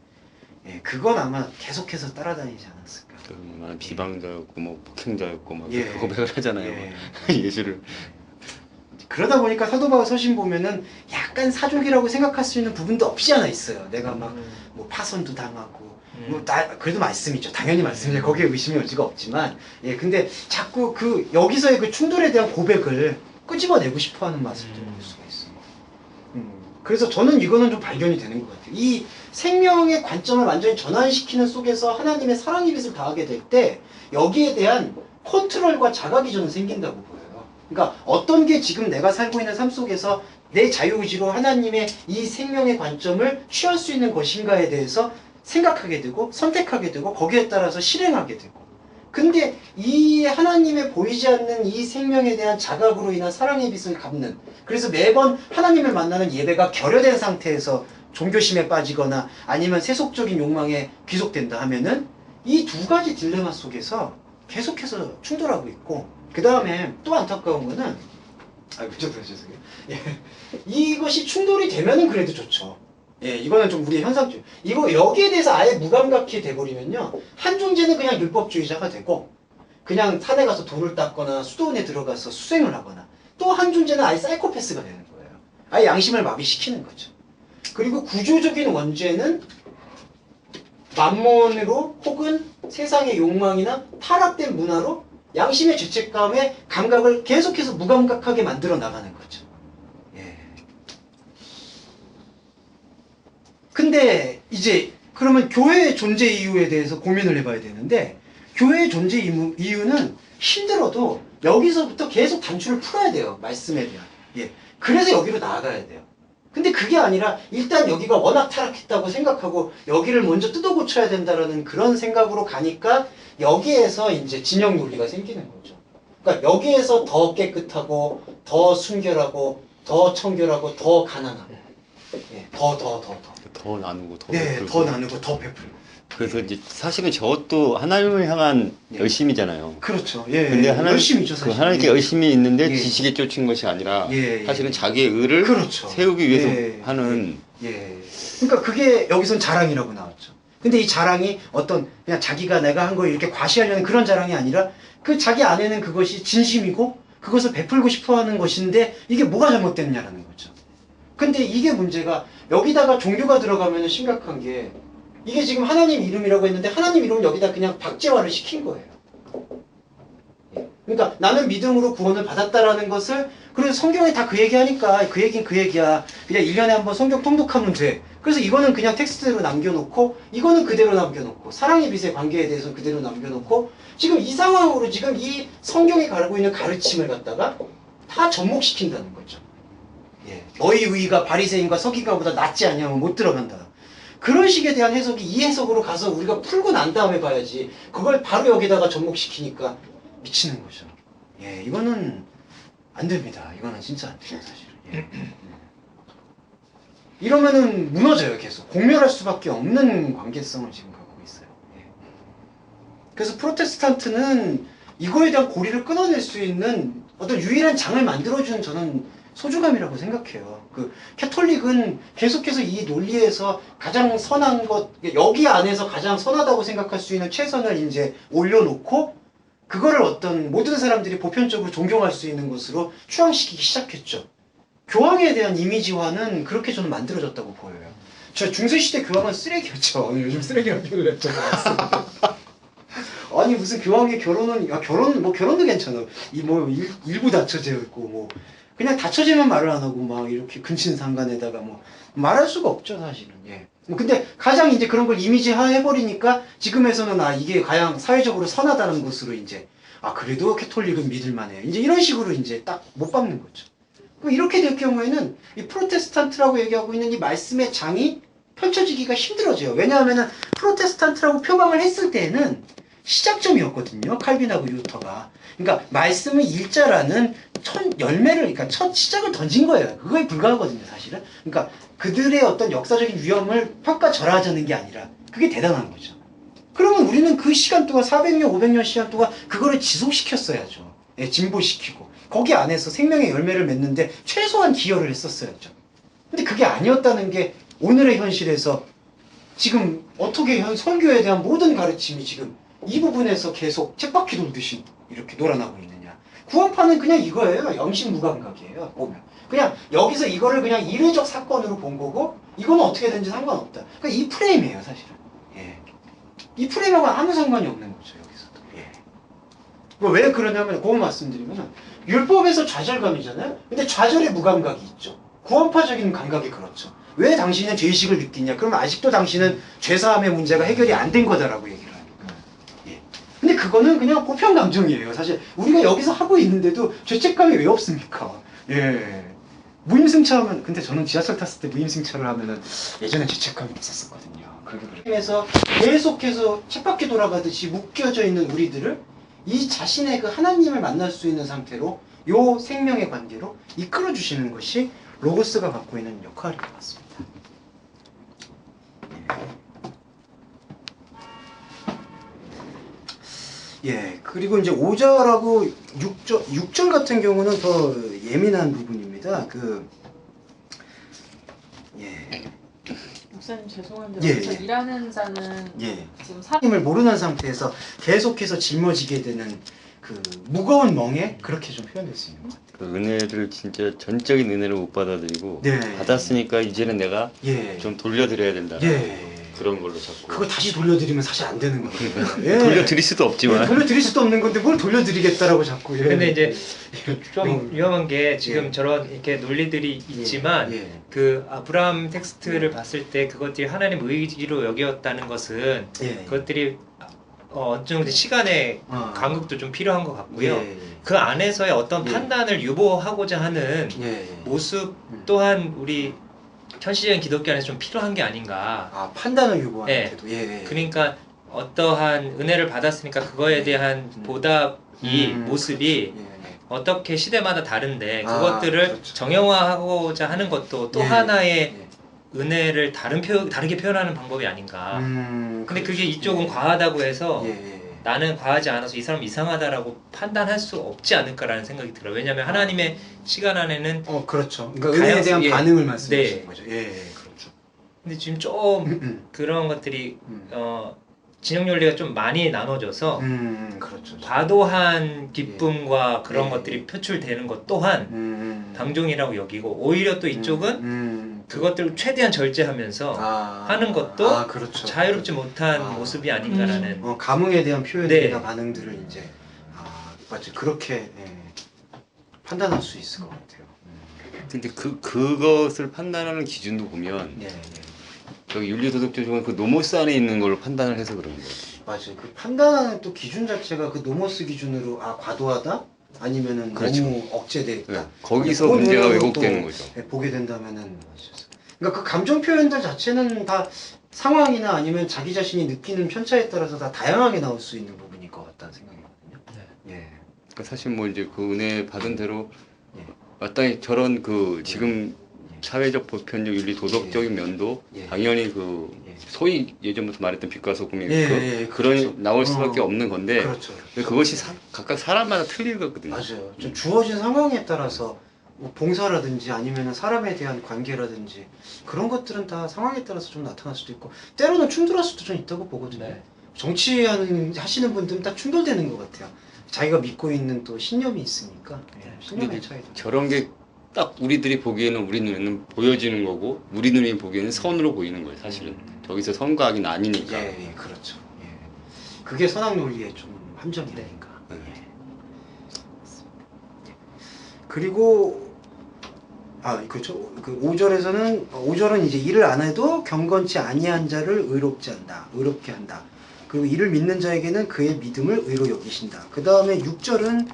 예, 그건 아마 계속해서 따라다니지 않았을까. 얼마나 비방자였고 뭐 폭행자였고 막 예. 고백을 하잖아요. 예. 예수를. 그러다 보니까 사도 바울 서신 보면은 약간 사족이라고 생각할 수 있는 부분도 없지 않아 있어요. 내가 막 뭐 파손도 당하고 그래도 말씀이죠. 당연히 말씀이죠. 거기에 의심의 여지가 없지만 예, 근데 자꾸 그 여기서의 그 충돌에 대한 고백을 끄집어내고 싶어하는 맛을 좀 볼 수가 있어요. 그래서 저는 이거는 좀 발견이 되는 것 같아요. 이 생명의 관점을 완전히 전환시키는 속에서 하나님의 사랑의 빛을 가하게 될 때 여기에 대한 컨트롤과 자각이 저는 생긴다고 보여요. 그러니까 어떤 게 지금 내가 살고 있는 삶 속에서 내 자유의지로 하나님의 이 생명의 관점을 취할 수 있는 것인가에 대해서 생각하게 되고 선택하게 되고 거기에 따라서 실행하게 되고 근데 이 하나님의 보이지 않는 이 생명에 대한 자각으로 인한 사랑의 빛을 갚는 그래서 매번 하나님을 만나는 예배가 결여된 상태에서 종교심에 빠지거나 아니면 세속적인 욕망에 귀속된다 하면은 이 두 가지 딜레마 속에서 계속해서 충돌하고 있고 그 다음에 또 안타까운 거는 죄송해요. 예. 이것이 충돌이 되면은 그래도 좋죠. 예, 이거는 좀 우리의 현상주. 이거 여기에 대해서 아예 무감각해 돼버리면요. 한 존재는 그냥 율법주의자가 되고 그냥 산에 가서 돌을 닦거나 수도원에 들어가서 수생을 하거나 또 한 존재는 아예 사이코패스가 되는 거예요. 아예 양심을 마비시키는 거죠. 그리고 구조적인 원죄는 만몬으로 혹은 세상의 욕망이나 타락된 문화로 양심의 죄책감의 감각을 계속해서 무감각하게 만들어 나가는 거죠. 예. 근데 이제 그러면 교회의 존재 이유에 대해서 고민을 해봐야 되는데 교회의 존재 이유는 힘들어도 여기서부터 계속 단추를 풀어야 돼요. 말씀에 대한. 예. 그래서 여기로 나아가야 돼요. 근데 그게 아니라 일단 여기가 워낙 타락했다고 생각하고 여기를 먼저 뜯어 고쳐야 된다라는 그런 생각으로 가니까 여기에서 이제 진영 논리가 생기는 거죠. 그러니까 여기에서 더 깨끗하고 더 순결하고 더 청결하고 더 가난하고 예, 더 나누고 더 네, 베풀고. 더 나누고 더 베풀고 그래서 이제 사실은 저것도 하나님을 향한 예. 열심이잖아요. 그렇죠. 예, 근데 열심이죠 그 사실. 하나님께 열심히 있는데 예. 지식에 쫓은 것이 아니라 예, 예. 사실은 자기의 의를 그렇죠. 세우기 위해서 예, 하는 예. 그러니까 그게 여기선 자랑이라고 나왔죠. 근데 이 자랑이 어떤 그냥 자기가 내가 한 걸 이렇게 과시하려는 그런 자랑이 아니라 그 자기 안에는 그것이 진심이고 그것을 베풀고 싶어 하는 것인데 이게 뭐가 잘못됐냐라는 거죠. 근데 이게 문제가 여기다가 종교가 들어가면 심각한 게 이게 지금 하나님 이름이라고 했는데 하나님 이름을 여기다 그냥 박제화를 시킨 거예요. 그러니까 나는 믿음으로 구원을 받았다라는 것을 그래서 성경에 다 그 얘기하니까 그 얘긴 그 얘기야. 그냥 1년에 한번 성경 통독하면 돼. 그래서 이거는 그냥 텍스트대로 남겨놓고 이거는 그대로 남겨놓고 사랑의 빛의 관계에 대해서 그대로 남겨놓고 지금 이 상황으로 지금 이 성경이 가르고 있는 가르침을 갖다가 다 접목시킨다는 거죠. 예. 너희 의의가 바리새인과 서기관보다 낫지 않냐면 못 들어간다. 그런 식에 대한 해석이 이 해석으로 가서 우리가 풀고 난 다음에 봐야지 그걸 바로 여기다가 접목시키니까 미치는 거죠. 예, 이거는 안 됩니다. 이거는 진짜 안 돼요, 사실은. 예. 이러면은 무너져요, 계속. 공멸할 수밖에 없는 관계성을 지금 갖고 있어요. 예. 그래서 프로테스탄트는 이거에 대한 고리를 끊어낼 수 있는 어떤 유일한 장을 만들어주는 저는 소중함이라고 생각해요. 그 캐톨릭은 계속해서 이 논리에서 가장 선한 것, 여기 안에서 가장 선하다고 생각할 수 있는 최선을 이제 올려놓고 그거를 어떤 모든 사람들이 보편적으로 존경할 수 있는 것으로 추앙시키기 시작했죠. 교황에 대한 이미지화는 그렇게 저는 만들어졌다고 보여요. 저 중세시대 교황은 쓰레기였죠. 요즘 쓰레기라는 표현을 했죠. 아니 무슨 교황의 결혼은 결혼도 괜찮아. 일부 닫혀져 있고 뭐 그냥 닫혀지면 말을 안 하고 막 이렇게 근친상간에다가 뭐 말할 수가 없죠 사실은. 예. 근데 가장 이제 그런 걸 이미지화 해버리니까 지금에서는 이게 가장 사회적으로 선하다는 것으로 이제 그래도 캐톨릭은 믿을만해. 이제 이런 식으로 이제 딱 못 박는 거죠. 그럼 이렇게 될 경우에는 이 프로테스탄트라고 얘기하고 있는 이 말씀의 장이 펼쳐지기가 힘들어져요. 왜냐하면은 프로테스탄트라고 표방을 했을 때에는 시작점이었거든요. 칼빈하고 루터가. 그러니까 말씀의 일자라는 첫 열매를, 그러니까 첫 시작을 던진 거예요. 그거에 불과하거든요, 사실은. 그러니까 그들의 어떤 역사적인 위험을 평가절하자는 게 아니라 그게 대단한 거죠. 그러면 우리는 그 시간 동안 400년, 500년 시간 동안 그거를 지속시켰어야죠. 예, 진보시키고. 거기 안에서 생명의 열매를 맺는데 최소한 기여를 했었어야죠. 근데 그게 아니었다는 게 오늘의 현실에서 지금 어떻게 선교에 대한 모든 가르침이 지금 이 부분에서 계속 쳇바퀴 돌듯이 이렇게 놀아나고 있느냐. 구원파는 그냥 이거예요. 영신무감각이에요. 보면. 그냥 여기서 이거를 그냥 이례적 사건으로 본 거고 이거는 어떻게 되는지 상관없다. 그러니까 이 프레임이에요, 사실은. 예. 이 프레임하고 아무 상관이 없는 거죠, 여기서도. 예. 왜 그러냐면, 그거 말씀드리면, 율법에서 좌절감이잖아요? 근데 좌절에 무감각이 있죠. 구원파적인 감각이 그렇죠. 왜 당신은 죄의식을 느끼냐? 그러면 아직도 당신은 죄사함의 문제가 해결이 안 된 거다라고 얘기를 하니까. 예. 근데 그거는 그냥 보편 감정이에요. 사실 우리가 여기서 하고 있는데도 죄책감이 왜 없습니까? 예. 무임승차하면 근데 저는 지하철 탔을 때 무임승차를 하면은 예전에 죄책감이 있었거든요. 그래서 계속해서 쳇바퀴 돌아가듯이 묶여져 있는 우리들을 이 자신의 그 하나님을 만날 수 있는 상태로 요 생명의 관계로 이끌어 주시는 것이 로고스가 갖고 있는 역할인 것 같습니다. 예, 그리고 이제 5절하고 6절 같은 경우는 더 예민한 부분입니다. 목사님 죄송한데 예, 여기서 예. 일하는 자는 예, 지금 하나님을 모르는 상태에서 계속해서 짊어지게 되는 그 무거운 멍에 그렇게 좀 표현될 수 있는 것 같아요. 그 은혜를 진짜 전적인 은혜를 못 받아들이고 네. 받았으니까 이제는 내가 예, 좀 돌려드려야 된다. 예. 그런 걸로 자꾸 그거 다시 돌려드리면 사실 안 되는 거예요. 예. 돌려드릴 수도 없지만 예, 돌려드릴 수도 없는 건데 뭘 돌려드리겠다라고 자꾸. 예. 근데 이제 예. 좀 위험한 게 지금 예. 저런 이렇게 논리들이 있지만 예. 그 아브라함 텍스트를 봤을 때 그것들이 하나님 의지로 여겼다는 것은 예. 그것들이 어느 정도 시간의 간극도 좀 필요한 것 같고요. 예. 그 안에서의 어떤 예. 판단을 유보하고자 하는 예. 모습 또한 우리 현실적인 기독교 안에서 좀 필요한 게 아닌가. 아, 판단을 유보하는 예. 태도. 예. 그러니까 어떠한 은혜를 받았으니까 그거에 대한 보답이 모습이 예. 어떻게 시대마다 다른데 아, 그것들을 그렇죠. 정형화하고자 하는 것도 또 예. 하나의 예. 은혜를 다르게 표현하는 방법이 아닌가. 근데 그게 이쪽은 과하다고 해서 예. 나는 과하지 않아서 이 사람 이상하다라고 판단할 수 없지 않을까라는 생각이 들어요. 왜냐하면 하나님의 시간 안에는 그렇죠. 그러니까 은혜에 대한 예. 반응을 말씀하시는 네. 거죠. 예, 그렇죠. 근데 지금 좀 그런 것들이 진영 논리가 좀 많이 나눠져서 그렇죠. 과도한 기쁨과 그런 예. 것들이 표출되는 것 또한 방종이라고 여기고 오히려 또 이쪽은 그것들을 최대한 절제하면서 하는 것도 그렇죠. 자유롭지 못한 모습이 아닌가라는. 감흥에 대한 표현이나 네. 반응들을 이제 맞죠. 그렇게 판단할 수 있을 것 같아요. 근데 그것을 판단하는 기준도 보면 네, 여기 윤리도덕적 중에 그 노모스 안에 있는 걸로 판단을 해서 그런 거예요. 맞아요. 그 판단하는 또 기준 자체가 그 노모스 기준으로 과도하다 아니면은 그렇죠. 너무 억제돼 있다. 네. 거기서 그런 문제가 눈으로 왜곡되는 또, 거죠. 보게 된다면은 그러니까 그 감정 표현들 자체는 다 상황이나 아니면 자기 자신이 느끼는 편차에 따라서 다 다양하게 나올 수 있는 부분일 것 같다는 생각이거든요. 예. 그러니까 사실 뭐 이제 그 은혜 받은 대로 예. 마땅히 저런 그 지금 사회적 보편적 윤리 도덕적인 면도 예. 당연히 그 예. 소위 예전부터 말했던 빛과 소금의 예, 그런 그렇죠. 나올 수밖에 없는 건데 그렇죠. 그것이 각각 사람마다 틀리거든요. 맞아요. 좀 주어진 상황에 따라서 뭐 봉사라든지 아니면 사람에 대한 관계라든지 그런 것들은 다 상황에 따라서 좀 나타날 수도 있고 때로는 충돌할 수도 좀 있다고 보거든요. 네. 하시는 분들은 다 충돌되는 것 같아요. 자기가 믿고 있는 또 신념이 있으니까 신념의 차이도. 저런 게 딱 우리들이 보기에는 우리 눈에는 보여지는 거고 우리 눈이 보기에는 선으로 보이는 거예요. 사실은 저기서 선과 악이 나뉘니까. 예, 그렇죠. 예. 그게 선악 논리의 좀 함정이니까. 예. 그리고 그렇죠. 그 5절은 이제 일을 안 해도 경건치 아니한 자를 의롭게 한다. 그리고 이를 믿는 자에게는 그의 믿음을 의로 여기신다. 그 다음에 6절은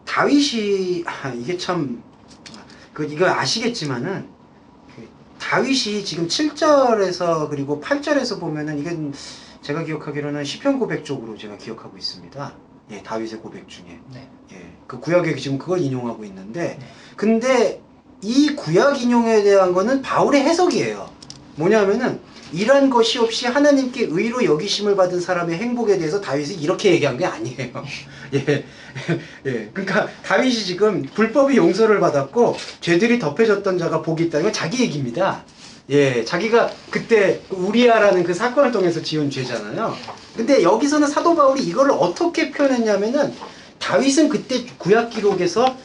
다윗이 이게 참 이거 아시겠지만은 다윗이 지금 7절에서 그리고 8절에서 보면은 이건 제가 기억하기로는 시편 고백 쪽으로 제가 기억하고 있습니다. 예, 다윗의 고백 중에. 네. 예, 그 구약에 지금 그걸 인용하고 있는데, 네. 근데 이 구약 인용에 대한 거는 바울의 해석이에요. 뭐냐면은 이런 것이 없이 하나님께 의로 여기심을 받은 사람의 행복에 대해서 다윗이 이렇게 얘기한 게 아니에요. 예. 예. 그러니까 다윗이 지금 불법이 용서를 받았고 죄들이 덮여졌던 자가 복이 있다는 건 자기 얘기입니다. 예. 자기가 그때 우리아라는 그 사건을 통해서 지은 죄잖아요. 근데 여기서는 사도 바울이 이거를 어떻게 표현했냐면은 다윗은 그때 구약 기록에서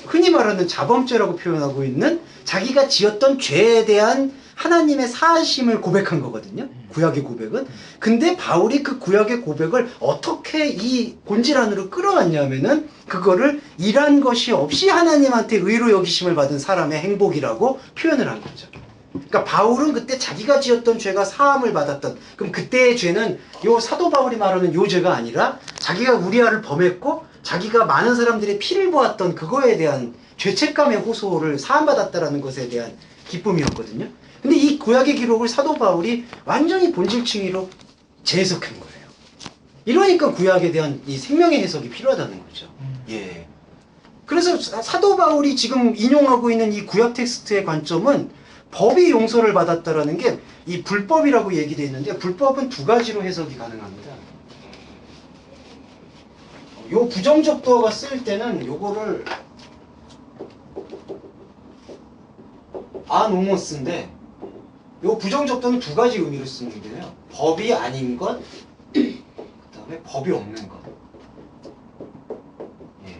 흔히 말하는 자범죄라고 표현하고 있는 자기가 지었던 죄에 대한 하나님의 사하심을 고백한 거거든요. 구약의 고백은. 근데 바울이 그 구약의 고백을 어떻게 이 본질 안으로 끌어왔냐면은 그거를 일한 것이 없이 하나님한테 의로 여기심을 받은 사람의 행복이라고 표현을 한 거죠. 그러니까 바울은 그때 자기가 지었던 죄가 사함을 받았던, 그럼 그때의 죄는 요 사도 바울이 말하는 요 죄가 아니라 자기가 우리아를 범했고 자기가 많은 사람들의 피를 보았던 그거에 대한 죄책감의 호소를 사함받았다라는 것에 대한 기쁨이었거든요. 근데 이 구약의 기록을 사도 바울이 완전히 본질층위로 재해석한 거예요. 이러니까 구약에 대한 이 생명의 해석이 필요하다는 거죠. 예. 그래서 사도 바울이 지금 인용하고 있는 이 구약 텍스트의 관점은 법이 용서를 받았다라는 게 이 불법이라고 얘기되어 있는데, 불법은 두 가지로 해석이 가능합니다. 요 부정적 도어가 쓸 때는 요거를 아노모스인데, 요 부정적 도어는 두 가지 의미로 쓰는 게요. 법이 아닌 것, 그 다음에 법이 없는 것. 예.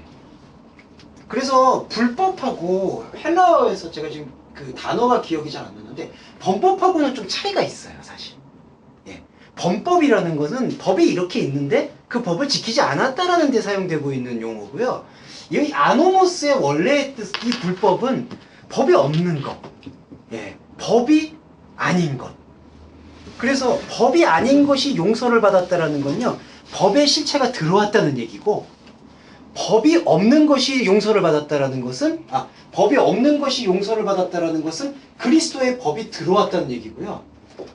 그래서 불법하고 헬라어에서 제가 지금 그 단어가 기억이 잘 안 나는데 범법하고는 좀 차이가 있어요, 사실. 예. 범법이라는 것은 법이 이렇게 있는데 그 법을 지키지 않았다라는 데 사용되고 있는 용어고요. 이 아노모스의 원래의 뜻, 이 불법은 법이 없는 것, 예. 법이 아닌 것. 그래서 법이 아닌 것이 용서를 받았다라는 건요, 법의 실체가 들어왔다는 얘기고, 법이 없는 것이 용서를 받았다라는 것은, 법이 없는 것이 용서를 받았다라는 것은 그리스도의 법이 들어왔다는 얘기고요.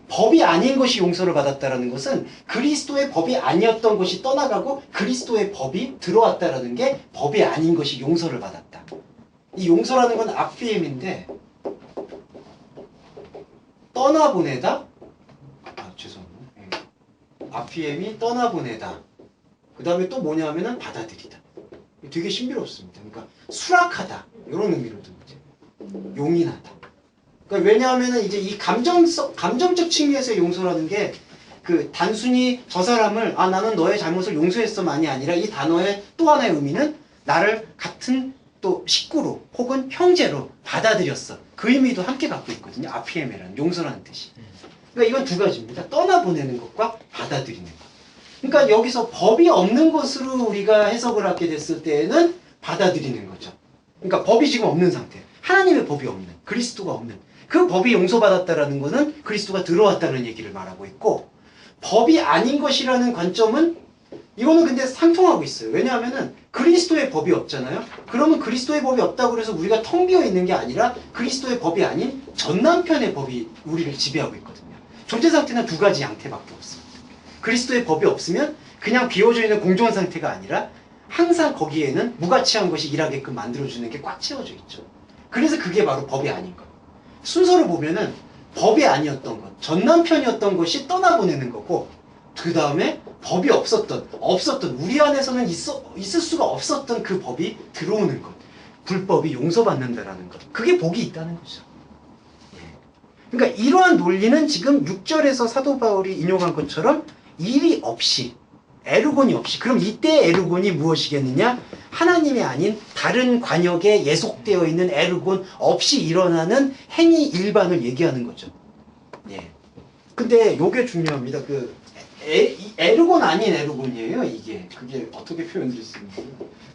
법이 아닌 것이 용서를 받았다라는 것은 그리스도의 법이 아니었던 것이 떠나가고 그리스도의 법이 들어왔다라는 게 법이 아닌 것이 용서를 받았다. 이 용서라는 건 아피엠인데, 떠나보내다? 죄송합니다. 아피엠이 떠나보내다. 그 다음에 또 뭐냐 하면은 받아들이다. 되게 신비롭습니다. 그러니까 수락하다. 이런 의미로도 이제 용인하다. 그러니까 왜냐하면은 이제 이 감정적 측면에서의 용서라는 게 그 단순히 저 사람을 나는 너의 잘못을 용서했어만이 아니라 이 단어의 또 하나의 의미는 나를 같은 또 식구로 혹은 형제로 받아들였어. 그 의미도 함께 갖고 있거든요. 아피엠이라는 용서라는 뜻이. 그러니까 이건 두 가지입니다. 떠나보내는 것과 받아들이는 것. 그러니까 여기서 법이 없는 것으로 우리가 해석을 하게 됐을 때에는 받아들이는 거죠. 그러니까 법이 지금 없는 상태. 하나님의 법이 없는, 그리스도가 없는. 그 법이 용서받았다라는 것은 그리스도가 들어왔다는 얘기를 말하고 있고, 법이 아닌 것이라는 관점은 이거는 근데 상통하고 있어요. 왜냐하면은 그리스도의 법이 없잖아요. 그러면 그리스도의 법이 없다고 해서 우리가 텅 비어 있는 게 아니라 그리스도의 법이 아닌 전남편의 법이 우리를 지배하고 있거든요. 존재 상태는 두 가지 양태밖에 없습니다. 그리스도의 법이 없으면 그냥 비워져 있는 공존 상태가 아니라 항상 거기에는 무가치한 것이 일하게끔 만들어주는 게 꽉 채워져 있죠. 그래서 그게 바로 법이 아닌 것. 순서를 보면은 법이 아니었던 것, 전남편이었던 것이 떠나보내는 거고, 그 다음에 법이 없었던 우리 안에서는 있을 수가 없었던 그 법이 들어오는 것, 불법이 용서받는다라는 것, 그게 복이 있다는 거죠. 그러니까 이러한 논리는 지금 6절에서 사도 바울이 인용한 것처럼 일이 없이, 에르곤이 없이, 그럼 이때 에르곤이 무엇이겠느냐? 하나님이 아닌 다른 관역에 예속되어 있는 에르곤 없이 일어나는 행위 일반을 얘기하는 거죠. 예. 근데 요게 중요합니다. 에르곤 아닌 에르곤이에요, 이게. 그게 어떻게 표현드릴 수 있는지.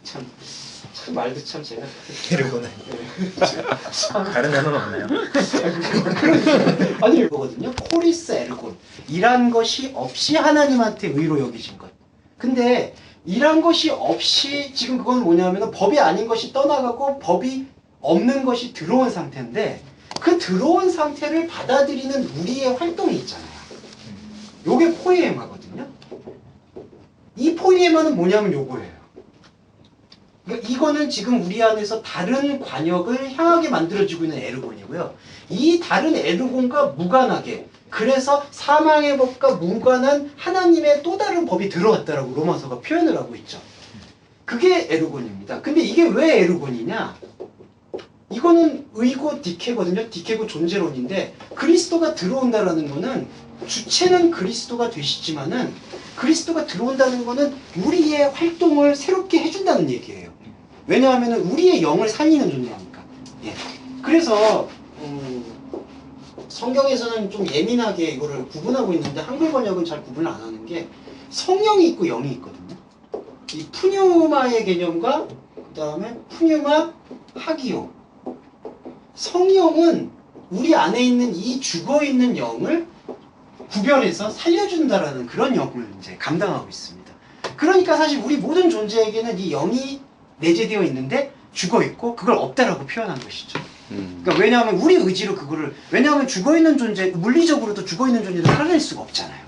참 말도 참 제가. 에르곤 다른 단어는 없나요? 아니, 이거거든요. 코리스 에르곤. 일한 것이 없이 하나님한테 의로 여기신 것. 근데 일한 것이 없이 지금 그건 뭐냐면 법이 아닌 것이 떠나가고 법이 없는 것이 들어온 상태인데, 그 들어온 상태를 받아들이는 우리의 활동이 있잖아요. 요게 포이에마거든요. 이 포이에마는 뭐냐면 요거예요. 그러니까 이거는 지금 우리 안에서 다른 관역을 향하게 만들어지고 있는 에르곤이고요. 이 다른 에르곤과 무관하게, 그래서 사망의 법과 무관한 하나님의 또 다른 법이 들어왔다라고 로마서가 표현을 하고 있죠. 그게 에르곤입니다. 근데 이게 왜 에르곤이냐? 이거는 의고 디케거든요. 디케고 존재론인데, 그리스도가 들어온다라는 거는 주체는 그리스도가 되시지만은 그리스도가 들어온다는 거는 우리의 활동을 새롭게 해준다는 얘기예요. 왜냐하면 우리의 영을 살리는 존재니까. 예. 그래서 성경에서는 좀 예민하게 이거를 구분하고 있는데 한글 번역은 잘 구분을 안 하는 게, 성령이 있고 영이 있거든요. 이 푸뉴마의 개념과 그 다음에 푸뉴마 하기오. 성령은 우리 안에 있는 이 죽어 있는 영을 구별해서 살려준다라는 그런 역을 이제 감당하고 있습니다. 그러니까 사실 우리 모든 존재에게는 이 영이 내재되어 있는데 죽어 있고 그걸 없다라고 표현한 것이죠. 그러니까 왜냐하면 우리 의지로 그거를 왜냐하면 죽어 있는 존재 물리적으로도 죽어 있는 존재도 살아낼 수가 없잖아요.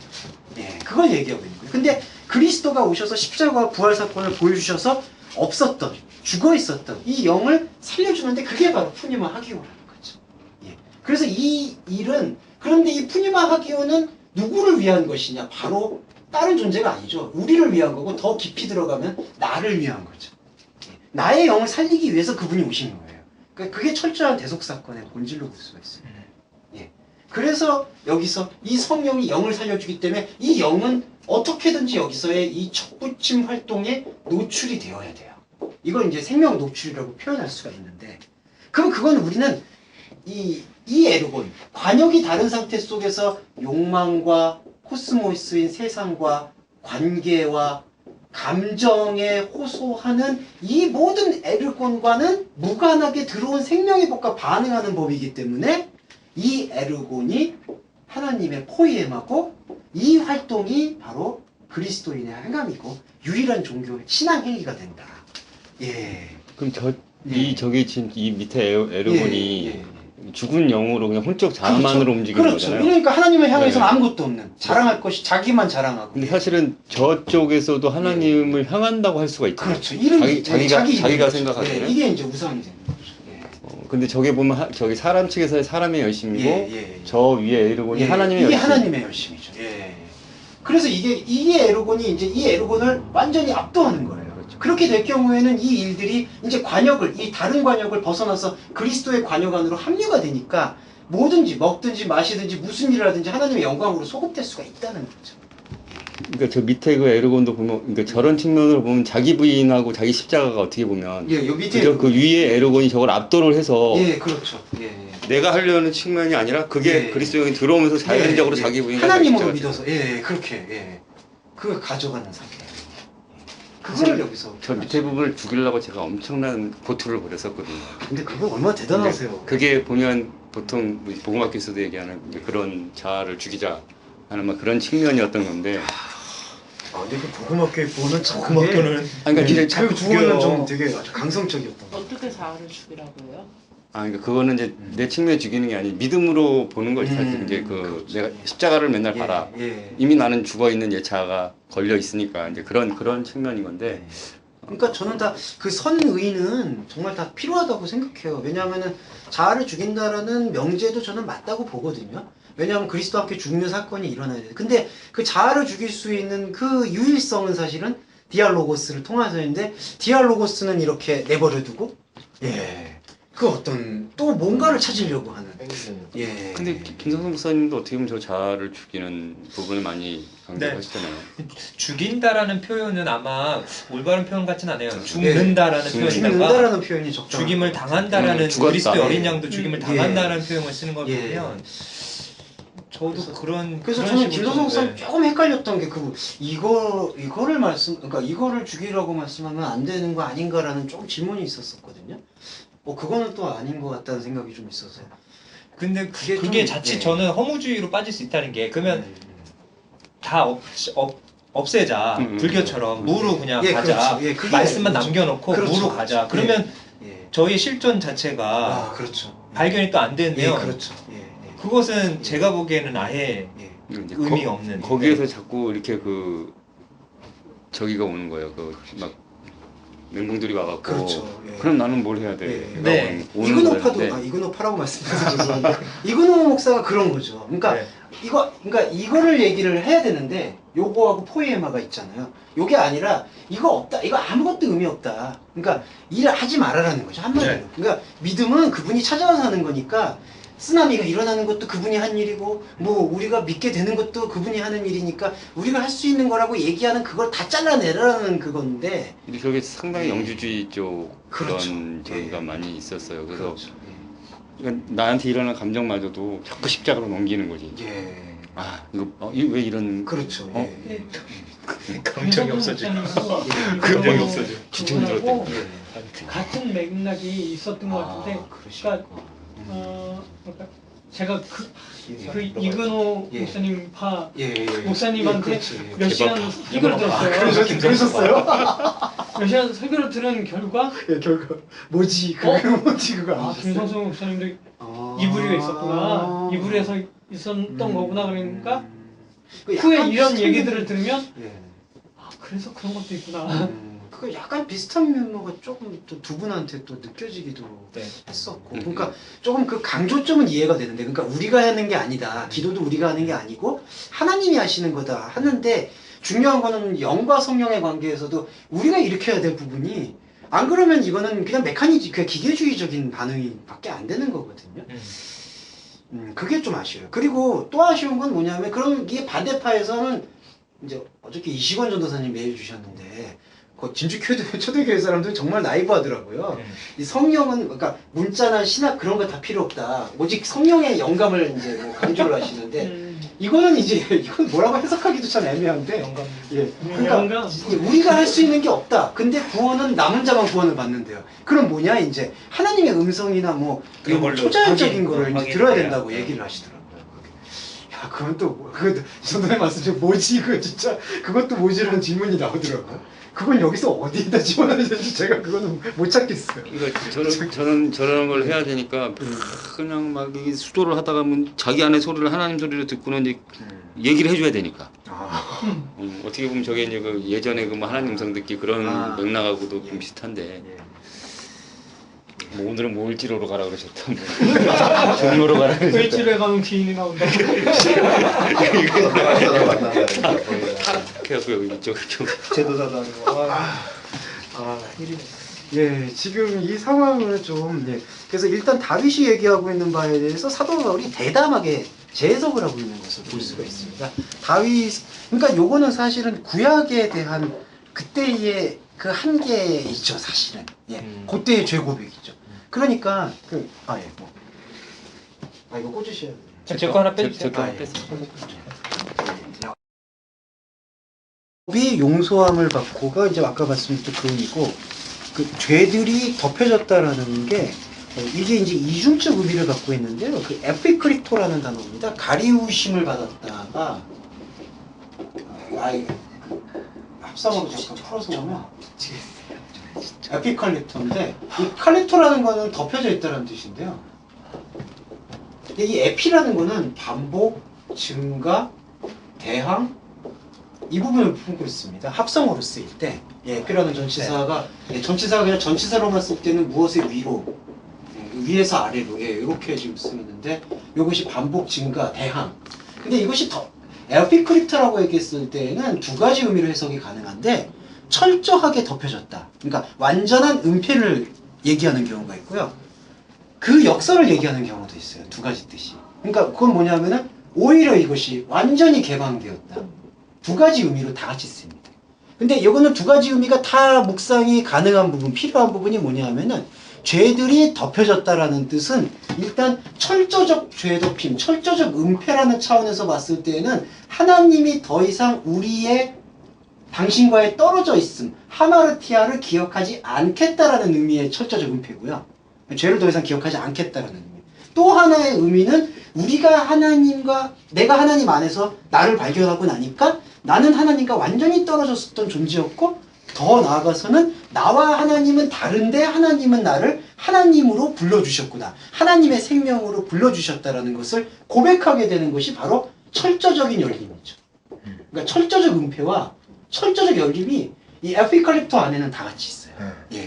예, 그걸 얘기하고 있는 거예요. 근데 그리스도가 오셔서 십자가와 부활 사건을 보여주셔서 없었던 죽어 있었던 이 영을 살려주는데 그게 바로 푸니마 하기오라는 거죠. 예. 그래서 이 일은 그런데 이 푸니마 하기오는 누구를 위한 것이냐? 바로 다른 존재가 아니죠. 우리를 위한 거고 더 깊이 들어가면 나를 위한 거죠. 예. 나의 영을 살리기 위해서 그분이 오신 거예요. 그러니까 그게 철저한 대속 사건의 본질로 볼 수가 있어요. 예. 그래서 여기서 이 성령이 영을 살려주기 때문에 이 영은 어떻게든지 여기서의 이 척붙임 활동에 노출이 되어야 돼요. 이걸 이제 생명 노출이라고 표현할 수가 있는데, 그럼 그건 우리는 이 에르곤, 관역이 다른 상태 속에서 욕망과 코스모스인 세상과 관계와 감정에 호소하는 이 모든 에르곤과는 무관하게 들어온 생명의 법과 반응하는 법이기 때문에 이 에르곤이 하나님의 포이엠하고 이 활동이 바로 그리스도인의 행함이고 유일한 종교 신앙 행위가 된다. 예. 그럼 저기 지금 이 밑에 에르곤이 예. 죽은 영으로 그냥 혼적 자아만으로 움직이는 그렇죠. 거잖아요. 그러니까 하나님을 향해서는 네. 아무것도 없는 자랑할 것이 자기만 자랑하고. 근데 사실은 저쪽에서도 하나님을 향한다고 할 수가 있죠. 그렇죠. 이름이 자기가 이름이죠. 생각하잖아요. 이게 이제 우상이 되는 거죠. 예. 근데 저게 보면 저기 사람 측에서의 사람의 열심이고 예. 저 위에 에르곤이 하나님의 이게 열심. 하나님의 열심이죠. 예. 그래서 이게 에르곤이 이제 이 에르곤을 완전히 압도하는 거예요. 그렇죠. 그렇게 될 경우에는 이 일들이 이제 관역을 이 다른 관역을 벗어나서 그리스도의 관역 안으로 합류가 되니까 뭐든지 먹든지 마시든지 무슨 일을 하든지 하나님의 영광으로 소급될 수가 있다는 거죠. 그러니까 저 밑에 그 에르곤도 보면 그러니까 저런 측면으로 보면 자기 부인하고 자기 십자가가 어떻게 보면 예, 요 밑에 그죠? 그 위에 에르곤이 저걸 압도를 해서 예, 그렇죠. 예. 내가 하려는 측면이 아니라 그게 예. 그리스도 영이 들어오면서 자연적으로 예, 자기 부인과 하나님으로 자기 믿어서 그렇게 그걸 가져가는 상태. 그거를 여기서 저 밑에 부분을 죽이려고 제가 엄청난 고투를 벌였었거든요. 근데 그거 얼마나 대단하세요. 그게 보면 보통 복음학교에서도 얘기하는 그런 자아를 죽이자 하는 막 그런 측면이었던 건데. 근데 그 복음학교에 보는 참 복음학교는 아니, 그러니까 이제 그 부분은 좀 되게 아주 강성적이었던 거. 어떻게 자아를 죽이라고 해요? 그러니까 그거는 이제 내 측면에 죽이는 게 아니고 믿음으로 보는 거지. 사실 이제 그렇죠. 내가 십자가를 맨날 봐라. 이미 나는 죽어 있는 내 자아가 걸려 있으니까 이제 그런 측면인 건데. 그러니까 저는 다 그 선의는 정말 다 필요하다고 생각해요. 왜냐하면은 자아를 죽인다라는 명제도 저는 맞다고 보거든요. 왜냐하면 그리스도와 함께 죽는 사건이 일어나야 돼요. 근데 그 자아를 죽일 수 있는 그 유일성은 사실은 디알로고스를 통해서인데 디알로고스는 이렇게 내버려두고 그 어떤 또 뭔가를 찾으려고 하는. 근데 김성성 목사님도 어떻게 보면 저 자아를 죽이는 부분을 많이 강조하시잖아요. 죽인다라는 표현은 아마 올바른 표현 같진 않아요. 죽는다라는 표현이다가 죽는다라는 표현이 적정. 죽임을 당한다라는 죽었다. 그리스도의 어린 양도 죽임을 예. 당한다라는 표현을 쓰는 걸 예. 보면 저도 그런 그래서 그런 저는 식으로 김성성 좀, 목사님 조금 헷갈렸던 게 이거를 그러니까 이거를 죽이라고 말씀하면 안 되는 거 아닌가라는 조금 질문이 있었었거든요. 그거는 또 아닌 것 같다는 생각이 좀 있어서. 근데 그게 그게 좀, 자칫 예. 저는 허무주의로 빠질 수 있다는 게 그러면 다 없애자 불교처럼 무로 그냥 가자 그게 말씀만 그렇죠. 남겨놓고 그렇죠. 무로 가자 그러면 저희 실존 자체가 그렇죠. 발견이 또 안 되면 그렇죠. 그것은 제가 보기에는 아예 이제 의미가 없는 거기에서 자꾸 이렇게 그 저기가 오는 거예요. 그 막 맹공들이 와갖고 그렇죠. 그럼 나는 뭘 해야 돼? 네. 이그노파도 이그노파라고 말씀드려서 죄송합니다. 이그노 목사가 그런 거죠. 그러니까 네. 그러니까 이거를 얘기를 해야 되는데 요거하고 포에마가 있잖아요. 요게 아니라 이거 없다. 이거 아무것도 의미 없다. 그러니까 일을 하지 말아라는 거죠. 한마디로. 네. 그러니까 믿음은 그분이 찾아와서 하는 거니까 쓰나미가 일어나는 것도 그분이 한 일이고 뭐 우리가 믿게 되는 것도 그분이 하는 일이니까 우리가 할 수 있는 거라고 얘기하는 그걸 다 잘라내라는 그건데 근데 저게 상당히 영주주의 쪽 그렇죠. 그런 저기가 많이 있었어요. 그래서 그렇죠. 그러니까 나한테 일어난 감정마저도 자꾸 십자가로 넘기는 거지. 이거 왜 이런 그렇죠. 감정이 없어지고 감정이 없어져. 지층 들었대. 같은 맥락이 있었던 것 같은데, 그러시구나. 그러니까 제가 그 이근호 예. 목사님 파 예. 목사님한테 그렇지. 몇 시간 설교를 들었어요. 그러셨어요? 몇 시간 설교를 들은 결과 예, 결과 뭐지? 뭐지 그거 아 아니셨어요? 김성수 목사님도 아. 이불이가 있었구나. 이불에서 있었던 거구나. 그러니까 그 후에 약간 이런 비슷한 얘기들을 들으면 예. 아 그래서 그런 것도 있구나. 그거 약간 비슷한 면모가 조금 또 두 분한테 또 느껴지기도 네. 했었고, 그러니까 조금 그 강조점은 이해가 되는데, 그러니까 우리가 하는 게 아니다. 기도도 우리가 하는 게 아니고 하나님이 하시는 거다 하는데, 중요한 거는 영과 성령의 관계에서도 우리가 일으켜야 될 부분이, 안 그러면 이거는 그냥 메커니즘, 그냥 기계주의적인 반응밖에 안 되는 거거든요. 그게 좀 아쉬워요. 그리고 또 아쉬운 건 뭐냐면, 그럼 이게 반대파에서는 이제 어저께 이시권 전도사님 메일 주셨는데, 그 진주 초대교회 사람들은 정말 나이브하더라고요. 이 성령은, 그러니까 문자나 신학 그런 거 다 필요 없다. 오직 성령의 영감을 이제 뭐 강조를 하시는데, 이거는 이제 이건 뭐라고 해석하기도 참 애매한데, 영감. 예, 그러니까 영감. 우리가 할 수 있는 게 없다. 근데 구원은 남은 자만 구원을 받는데요. 그럼 뭐냐, 이제 하나님의 음성이나 뭐 그런 걸로 초자연적인 거를 이제 확인돼야. 들어야 된다고 얘기를 하시더라고요. 야, 그건 또 그것도 전도에 말씀 뭐지 이거 진짜 그것도 뭐지라는 질문이 나오더라고요. 그건 여기서 어디에다 집어넣어야 되는지 제가 그거는 못 찾겠어요. 이거 저는 저런 걸 해야 되니까 그냥 막 이 수도를 하다가 뭐 자기 안에 소리를 하나님 소리를 듣고는 이제 얘기를 해줘야 되니까. 어떻게 보면 저게 이제 그 예전에 그 뭐 하나님 음성 듣기 그런 맥락하고도 좀 비슷한데. 뭐 오늘은 뭐 을지로로 가라 그러셨다. 뭐 종로로 가라 그러셨다. 을지로에 가면 귀인이 나온다. 그래갖고 여기 이쪽 제도자도 아니고. 예, 지금 이 상황을 좀, 예. 그래서 일단 다윗이 얘기하고 있는 바에 대해서 사도 바울이 대담하게 재해석을 하고 있는 것을 볼 수가 있습니다. 그러니까 요거는 사실은 구약에 대한 그때의 그 한계이죠, 사실은. 예, 그때의 죄고백이죠. 그러니까, 이거 꽂으셔야 돼요. 제 거 하나 빼주세요. 저 아, 예. 뺐어요. 이 용서함을 받고가 이제 아까 말씀드린 그이고 그 죄들이 덮여졌다라는 게 이게 이제 이중적 의미를 갖고 있는데요. 그 에피크리토라는 단어입니다. 가리우심을 받았다가 합성어로 잠깐 풀어서 보면 에피칼리토인데 이 칼리토라는 거는 덮여져 있다는 뜻인데요. 근데 이 에피라는 거는 반복, 증가, 대항 이 부분을 품고 있습니다. 합성어로 쓰일 때, 에피라는 전치사가 전치사가 그냥 전치사로만 쓸 때는 무엇의 위로, 위에서 아래로, 이렇게 지금 쓰이는데 이것이 반복, 증가, 대항. 근데 이것이 에피크리트라고 얘기했을 때는 두 가지 의미로 해석이 가능한데 철저하게 덮여졌다. 그러니까 완전한 은폐를 얘기하는 경우가 있고요. 그 역설을 얘기하는 경우도 있어요. 두 가지 뜻이. 그러니까 그건 뭐냐면은 오히려 이것이 완전히 개방되었다. 두 가지 의미로 다 같이 씁니다. 근데 이거는 두 가지 의미가 다 묵상이 가능한 부분, 필요한 부분이 뭐냐면은 죄들이 덮여졌다라는 뜻은 일단 철저적 죄덮임, 철저적 은폐라는 차원에서 봤을 때는 하나님이 더 이상 우리의 당신과의 떨어져 있음, 하마르티아를 기억하지 않겠다라는 의미의 철저적 은폐고요. 죄를 더 이상 기억하지 않겠다라는 의미. 또 하나의 의미는 우리가 내가 하나님 안에서 나를 발견하고 나니까 나는 하나님과 완전히 떨어졌었던 존재였고 더 나아가서는 나와 하나님은 다른데 하나님은 나를 하나님으로 불러주셨구나. 하나님의 생명으로 불러주셨다라는 것을 고백하게 되는 것이 바로 철저적인 열림이죠. 그러니까 철저적 은폐와 철저적 열림이 이 에피칼립토 안에는 다 같이 있어요.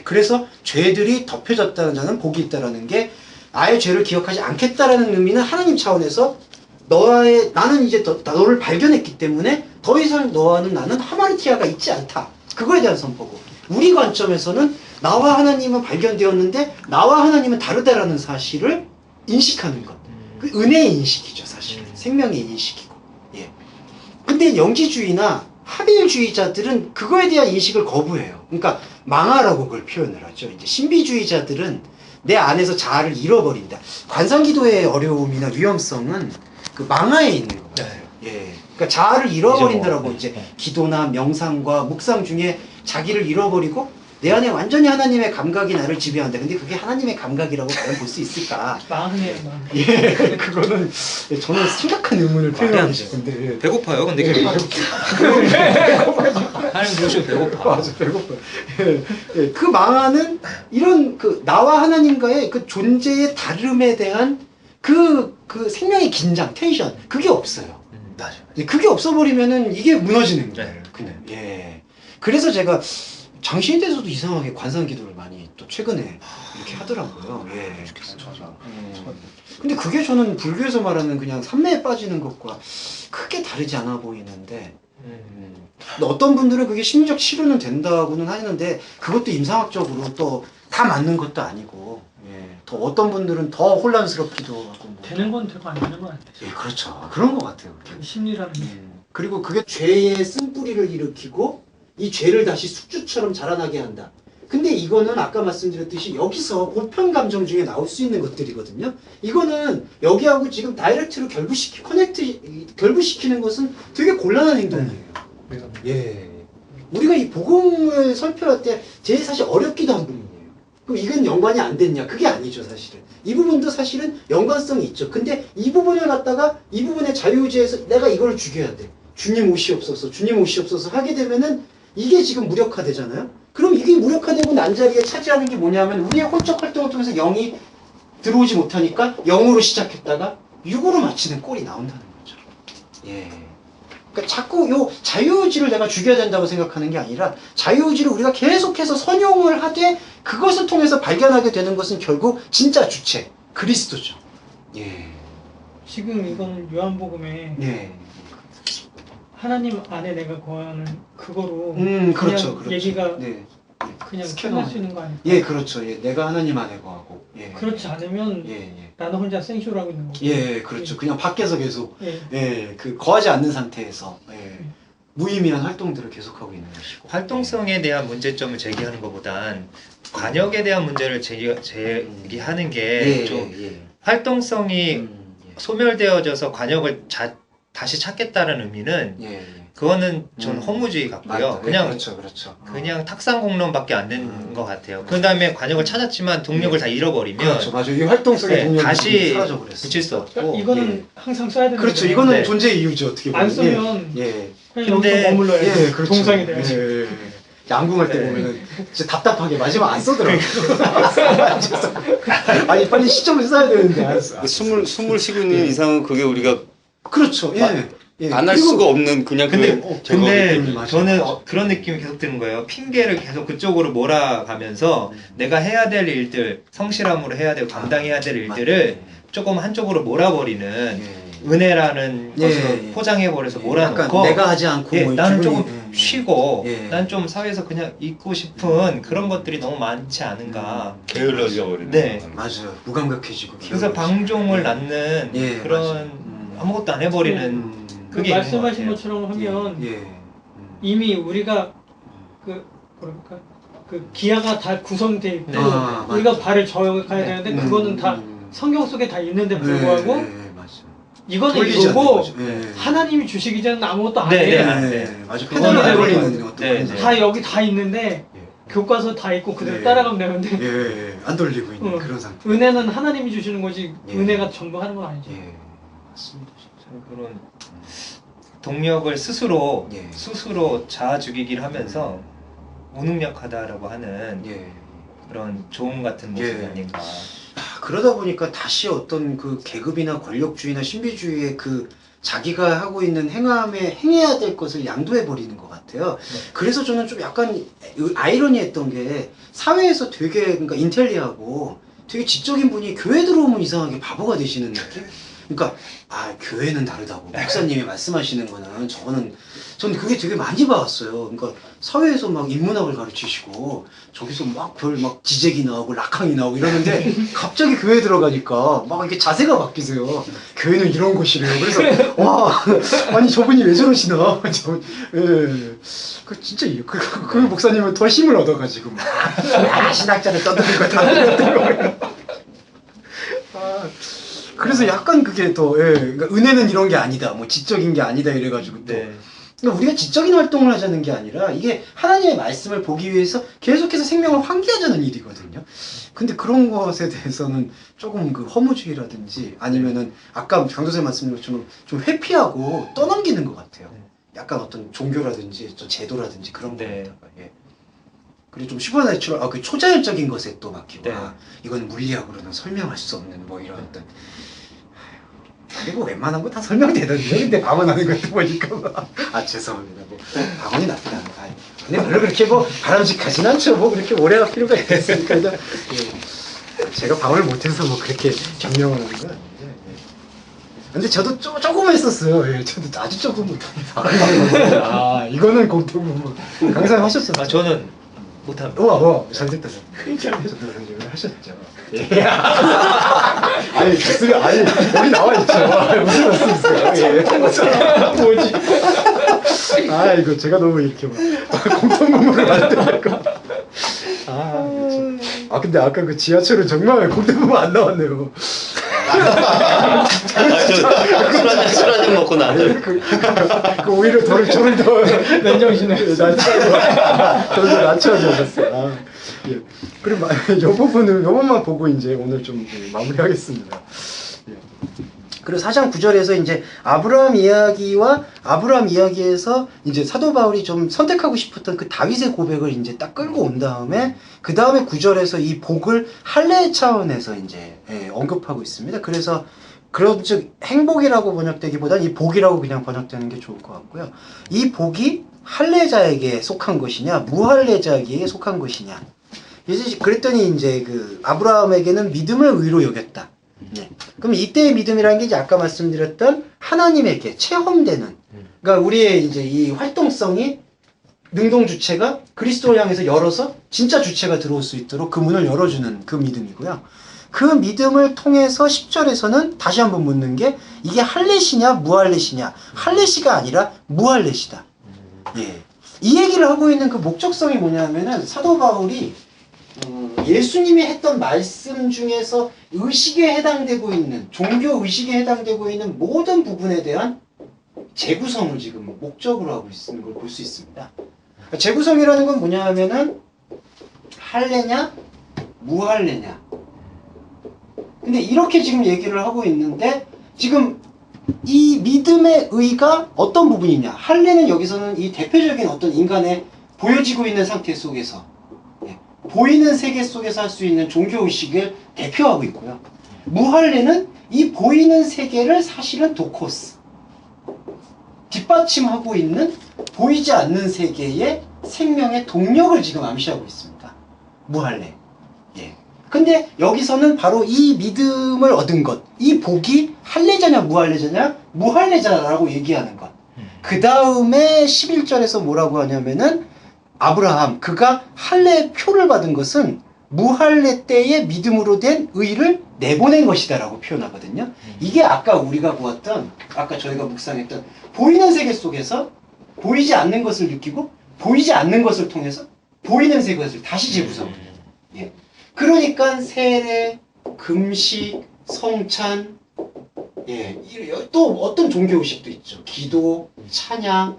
그래서 죄들이 덮여졌다는 자는 복이 있다라는 게 아예 죄를 기억하지 않겠다라는 의미는 하나님 차원에서 나는 이제 너를 발견했기 때문에 더 이상 너와는 나는 하마르티아가 있지 않다. 그거에 대한 선포고 우리 관점에서는 나와 하나님은 발견되었는데 나와 하나님은 다르다라는 사실을 인식하는 것. 그 은혜의 인식이죠, 사실. 생명의 인식이고. 근데 영지주의나 합일주의자들은 그거에 대한 인식을 거부해요. 그러니까 망하라고 그걸 표현을 하죠. 이제 신비주의자들은 내 안에서 자아를 잃어버린다. 관상기도의 어려움이나 위험성은 그 망하에 있는 것 같아요. 그러니까 자아를 잃어버린다라고 이제 기도나 명상과 묵상 중에 자기를 잃어버리고 내 안에 완전히 하나님의 감각이 나를 지배한다. 근데 그게 하나님의 감각이라고 과연 볼 수 있을까? 마흔이에요, 마흔. 예, 그거는 저는 심각한 의문을 말이 안 표현하고 돼요. 싶은데. 예. 배고파요. 근데 예, 하나님 보시고 배고파. 맞아, 배고파. 예, 예, 그 망하는 이런 그 나와 하나님과의 그 존재의 다름에 대한 그 생명의 긴장, 텐션, 그게 없어요. 맞아요. 예, 그게 없어버리면은 이게 무너지는 거예요. 네. 그냥. 예. 그래서 제가 장신이 돼서도 이상하게 관상 기도를 많이 또 최근에 이렇게 하더라고요. 예. 근데 그게 저는 불교에서 말하는 그냥 삼매에 빠지는 것과 크게 다르지 않아 보이는데, 근데 어떤 분들은 그게 심리적 치료는 된다고는 하는데 그것도 임상학적으로 또 다 맞는 것도 아니고, 예. 더 어떤 분들은 더 혼란스럽기도 하고. 뭐. 되는 건 되고 안 되는 건 안 되죠. 예, 그렇죠. 그런 것 같아요. 그게. 심리라는 게. 그리고 그게 죄의 쓴뿌리를 일으키고 이 죄를 다시 숙주처럼 자라나게 한다. 근데 이거는 아까 말씀드렸듯이 여기서 보편 감정 중에 나올 수 있는 것들이거든요. 이거는 여기하고 지금 다이렉트로 결부시키는 것은 되게 곤란한 행동이에요. 예. 우리가 이 복음을 설교할 때 제일 사실 어렵기도 한 부분이에요. 그럼 이건 연관이 안 됐냐? 그게 아니죠, 사실은. 이 부분도 사실은 연관성이 있죠. 근데 이 부분을 갖다가 이 부분의 자유의지에서 내가 이걸 죽여야 돼. 주님 오시옵소서, 주님 오시옵소서 하게 되면은 이게 지금 무력화되잖아요? 그럼 이게 무력화되고 난 자리에 차지하는 게 뭐냐면 우리의 혼적 활동을 통해서 영이 들어오지 못하니까 영으로 시작했다가 육으로 마치는 꼴이 나온다는 거죠. 예. 그러니까 자꾸 요 자유의지를 내가 죽여야 된다고 생각하는 게 아니라 자유의지를 우리가 계속해서 선용을 하되 그것을 통해서 발견하게 되는 것은 결국 진짜 주체, 그리스도죠. 예. 지금 이거는 요한복음에 예. 하나님 안에 내가 거하는 그거로 그렇죠, 그냥 그렇죠. 얘기가 네. 그냥 스캐너 끝날 수 있는 거 아닐까? 예, 그렇죠. 예, 내가 하나님 안에 거하고. 예. 그렇지 않으면 예, 예. 나는 혼자 생쇼를 하고 있는 거고. 예, 그렇죠. 그냥 밖에서 계속, 예. 예, 그 거하지 않는 상태에서, 예, 무의미한 활동들을 계속하고 있는 것이고. 활동성에 대한 문제점을 제기하는 것보단 관역에 대한 문제를 제기하는 게 좀 활동성이 예. 소멸되어져서 관역을 다시 찾겠다는 의미는 예, 예. 그거는 전 허무주의 같고요. 맞다. 그냥 그렇죠, 그렇죠. 그냥 탁상공론밖에 안 되는 것 같아요. 그 다음에 관역을 찾았지만 동력을 다 잃어버리면 그렇죠, 맞아요. 이 활동성의 네, 동력이 다시 사라져 버렸어요. 붙일 수 없고 이거는 항상 써야 되는 그렇죠. 거잖아요. 이거는 네. 존재의 이유죠. 어떻게 보면. 안 쓰면 예, 그냥 근데- 여기서 머물러야 돼. 예, 그렇죠. 동상이 돼야지. 예, 예, 예. 양궁할 때 네. 보면은 진짜 답답하게 마지막 안 써더라고요. 아니 빨리 시점을 써야 되는데 안 써. 숨을 쉬고 있는 이상은 그게 우리가 그렇죠. 예. 예. 안 할 그리고- 수가 없는 그냥 근데 근데 맞아요. 저는 그런 느낌이 계속 드는 거예요. 핑계를 계속 그쪽으로 몰아가면서 내가 해야 될 일들, 성실함으로 해야 되고 감당해야 될 일들을 조금 한쪽으로 몰아버리는 예. 은혜라는 예, 것으로 예. 포장해버려서 약간 몰아놓고 내가 하지 않고 예, 뭐 나는 주변이- 조금 예. 쉬고 예. 난 좀 사회에서 그냥 있고 싶은 그런 것들이 너무 많지 않은가. 게을러져 버리는. 네. 맞아요. 무감각해지고. 그래서 기울어지고. 방종을 낳는 예, 그런 맞아요. 아무것도 안 해버리는 그 그게 있는 말씀하신 것 것처럼 하면 예. 이미 우리가 그 뭐랄까 그 기아가 다 구성돼 있고 네. 우리가 발을 저어가야 네. 되는데 그거는 다 성경 속에 다 있는데 불구하고 맞죠. 이거는 돌리지 않는 이거고 거죠. 예. 하나님이 주시기 전에는 아무것도 안 네, 해. 네. 네, 맞아. 그거는 패널을 알고 내버리는 있는 것도 네, 완전- 네. 다 여기 다 있는데 예. 교과서 다 있고 그대로 네. 따라가면 되는데 예, 예, 안 돌리고 있는 어. 그런 상태. 은혜는 하나님이 주시는 거지 예. 은혜가 전부 하는 건 아니지. 예, 맞습니다. 참 그런 동력을 스스로 예. 자아 죽이기를 하면서 무능력하다라고 하는 예. 그런 조음 같은 모습이 예. 아닌가. 그러다 보니까 다시 어떤 그 계급이나 권력주의나 신비주의의 그 자기가 하고 있는 행함에 행해야 될 것을 양도해 버리는 것 같아요. 그래서 저는 좀 약간 아이러니했던 게 사회에서 되게 그러니까 인텔리하고 되게 지적인 분이 교회 들어오면 이상하게 바보가 되시는 느낌? 그러니까 교회는 다르다고 목사님이 말씀하시는 거는 저는 그게 되게 많이 봐왔어요. 그러니까 사회에서 막 인문학을 가르치시고 저기서 막 지적이 나오고 락항이 나오고 이러는데 갑자기 교회 들어가니까 막 이렇게 자세가 바뀌세요. 교회는 이런 곳이래요. 그래서 와 아니 저분이 왜 저러시나? 그 진짜 그 목사님은 더 힘을 얻어가지고 막 신학자를 떠드는 거다. 그래서 약간 그게 더, 그러니까 은혜는 이런 게 아니다, 뭐 지적인 게 아니다 이래가지고 또 네. 그러니까 우리가 지적인 활동을 하자는 게 아니라 이게 하나님의 말씀을 보기 위해서 계속해서 생명을 환기하자는 일이거든요. 근데 그런 것에 대해서는 조금 그 허무주의라든지 아니면은 아까 강도사님 말씀인 것처럼 좀 회피하고 떠넘기는 것 같아요. 약간 어떤 종교라든지 좀 제도라든지 그런 네. 거에다가 예. 그리고 좀 슈퍼내추럴 그 초자연적인 것에 또 맡기고 네. 이건 물리학으로는 설명할 수 없는 뭐 이런 어떤 그리고 웬만한 거 다 설명되던데요. 근데 방언하는 것도 보니까 죄송합니다. 뭐 방언이 나쁘다. 근데 별로 그렇게 뭐 바람직하진 않죠. 뭐 그렇게 오래 할 필요가 있겠습니까? 예. 제가 방언을 못해서 뭐 그렇게 변명을 하는 건 아닌데. 예. 근데 저도 조금 했었어요. 예. 저도 아주 조금 못합니다. 이거는 공통분 강사님 하셨어요. 저는 못합니다. 우와 잘됐다. 저도 하셨죠. 예. 아니 무슨 아니 여기 나와 있죠. 무슨 말씀이세요? 예. 뭐지? 이거 제가 너무 이렇게 막 공통분모를 만들고. 근데 아까 그 지하철은 정말 공통분모 안 나왔네요. 술 한잔 먹고 나는 그 오히려 저를 더 맨정신에 낮춰졌어요. 예. 그럼 이 부분만 보고 이제 오늘 좀 마무리하겠습니다. 예. 그리고 4장 9절에서 이제 아브라함 이야기에서 이제 사도 바울이 좀 선택하고 싶었던 그 다윗의 고백을 이제 딱 끌고 온 다음에 그 다음에 9절에서 이 복을 할례 차원에서 이제 언급하고 있습니다. 그래서 그런즉 행복이라고 번역되기보다는 이 복이라고 그냥 번역되는 게 좋을 것 같고요. 이 복이 할례자에게 속한 것이냐, 무할례자에게 속한 것이냐. 이제 그랬더니 이제 그 아브라함에게는 믿음을 의로 여겼다. 네. 그럼 이때의 믿음이라는 게 이제 아까 말씀드렸던 하나님에게 체험되는, 그러니까 우리의 이제 이 활동성이 능동 주체가 그리스도를 향해서 열어서 진짜 주체가 들어올 수 있도록 그 문을 열어주는 그 믿음이고요. 그 믿음을 통해서 10절에서는 다시 한번 묻는 게 이게 할례시냐 무할례시냐. 할례시가 아니라 무할례시다. 예. 이 얘기를 하고 있는 그 목적성이 뭐냐면은 사도 바울이 예수님이 했던 말씀 중에서 의식에 해당되고 있는 종교 의식에 해당되고 있는 모든 부분에 대한 재구성을 지금 목적으로 하고 있는 걸 볼 수 있습니다. 재구성이라는 건 뭐냐 하면은 할례냐 무할례냐. 근데 이렇게 지금 얘기를 하고 있는데 지금 이 믿음의 의가 어떤 부분이냐. 할례는 여기서는 이 대표적인 어떤 인간의 보여지고 있는 상태 속에서 보이는 세계 속에서 할 수 있는 종교의식을 대표하고 있고요. 무할례는 이 보이는 세계를 사실은 도코스, 뒷받침하고 있는 보이지 않는 세계의 생명의 동력을 지금 암시하고 있습니다. 무할례. 예. 근데 여기서는 바로 이 믿음을 얻은 것, 이 복이 할례자냐 무할례자냐, 무할례자라고 얘기하는 것. 그 다음에 11절에서 뭐라고 하냐면은 아브라함, 그가 할례의 표를 받은 것은 무할례 때의 믿음으로 된 의를 내보낸 것이다 라고 표현하거든요. 이게 아까 우리가 보았던, 아까 저희가 묵상했던 보이는 세계 속에서 보이지 않는 것을 느끼고 보이지 않는 것을 통해서 보이는 세계를 다시 재구성. 예. 그러니까 세례, 금식, 성찬, 예, 또 어떤 종교의식도 있죠. 기도, 찬양.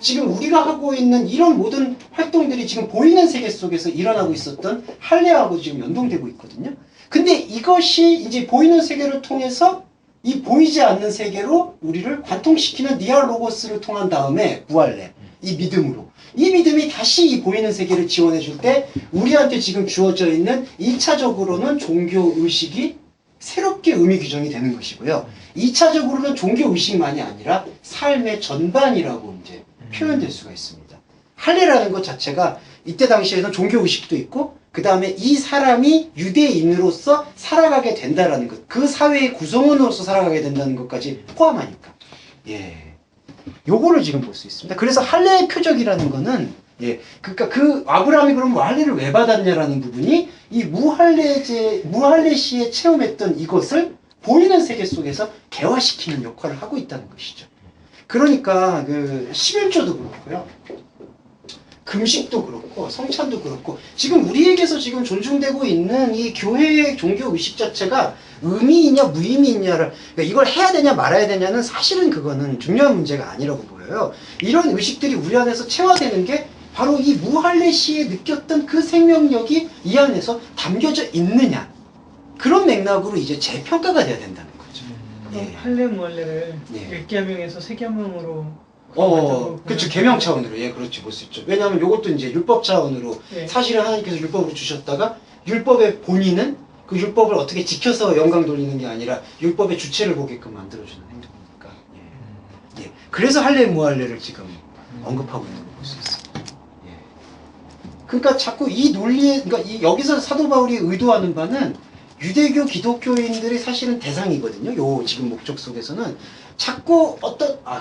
지금 우리가 하고 있는 이런 모든 활동들이 지금 보이는 세계 속에서 일어나고 있었던 할례하고 지금 연동되고 있거든요. 근데 이것이 이제 보이는 세계를 통해서 이 보이지 않는 세계로 우리를 관통시키는 니아로고스를 통한 다음에 무할례, 이 믿음으로. 이 믿음이 다시 이 보이는 세계를 지원해 줄 때 우리한테 지금 주어져 있는 1차적으로는 종교의식이 새롭게 의미 규정이 되는 것이고요. 2차적으로는 종교의식만이 아니라 삶의 전반이라고 이제 표현될 수가 있습니다. 할례라는 것 자체가 이때 당시에는 종교의식도 있고 그 다음에 이 사람이 유대인으로서 살아가게 된다라는 것, 그 사회의 구성원으로서 살아가게 된다는 것까지 포함하니까. 예. 요거를 지금 볼 수 있습니다. 그래서 할례의 표적이라는 거는 예, 그러니까 그 아브라함이 그럼 할례를 왜 받았냐라는 부분이 이 무할례시에 체험했던 이것을 보이는 세계 속에서 개화시키는 역할을 하고 있다는 것이죠. 그러니까 그 11조도 그렇고요. 금식도 그렇고 성찬도 그렇고 지금 우리에게서 지금 존중되고 있는 이 교회의 종교 의식 자체가 의미 있냐 무의미 있냐를, 그러니까 이걸 해야 되냐 말아야 되냐는 사실은 그거는 중요한 문제가 아니라고 보여요. 거예요. 이런 의식들이 우리 안에서 체화되는 게 바로 이 무할레 시에 느꼈던 그 생명력이 이 안에서 담겨져 있느냐. 그런 맥락으로 이제 재평가가 돼야 된다는 거죠. 예. 할례 무할례를 예. 1계명에서 3계명으로 그렇죠. 계명 차원으로. 예, 그렇지. 볼 수 있죠. 왜냐하면 이것도 이제 율법 차원으로 예. 사실은 하나님께서 율법으로 주셨다가 율법의 본인은 그 율법을 어떻게 지켜서 영광 돌리는 게 아니라 율법의 주체를 보게끔 만들어주는 행동이니까. 예. 예. 그래서 할례 무할례를 지금 언급하고 있는 걸 볼 수 있어요. 예. 그러니까 자꾸 이 논리에, 그러니까 여기서 사도 바울이 의도하는 바는 유대교 기독교인들이 사실은 대상이거든요. 요 지금 목적 속에서는 자꾸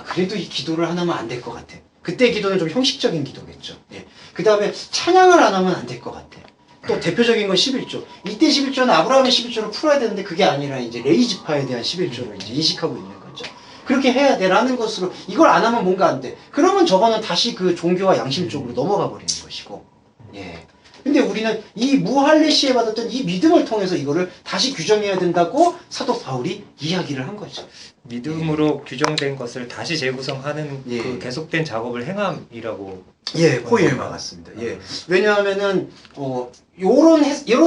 그래도 이 기도를 안 하면 안 될 것 같아. 그때 기도는 좀 형식적인 기도겠죠. 예. 그 다음에 찬양을 안 하면 안 될 것 같아. 또 대표적인 건 11조. 이때 11조는 아브라함의 11조를 풀어야 되는데 그게 아니라 이제 레이지파에 대한 11조를 이제 인식하고 있는 거죠. 그렇게 해야 돼라는 것으로 이걸 안 하면 뭔가 안 돼. 그러면 저거는 다시 그 종교와 양심 쪽으로 넘어가 버리는 것이고. 예. 근데 우리는 이 무할레 시에 받았던 이 믿음을 통해서 이거를 다시 규정해야 된다고 사도 바울이 이야기를 한 거죠. 믿음으로 규정된 것을 다시 재구성하는 예. 그 계속된 작업을 행함이라고. 예, 코일 맞습니다. 예. 왜냐하면은, 요런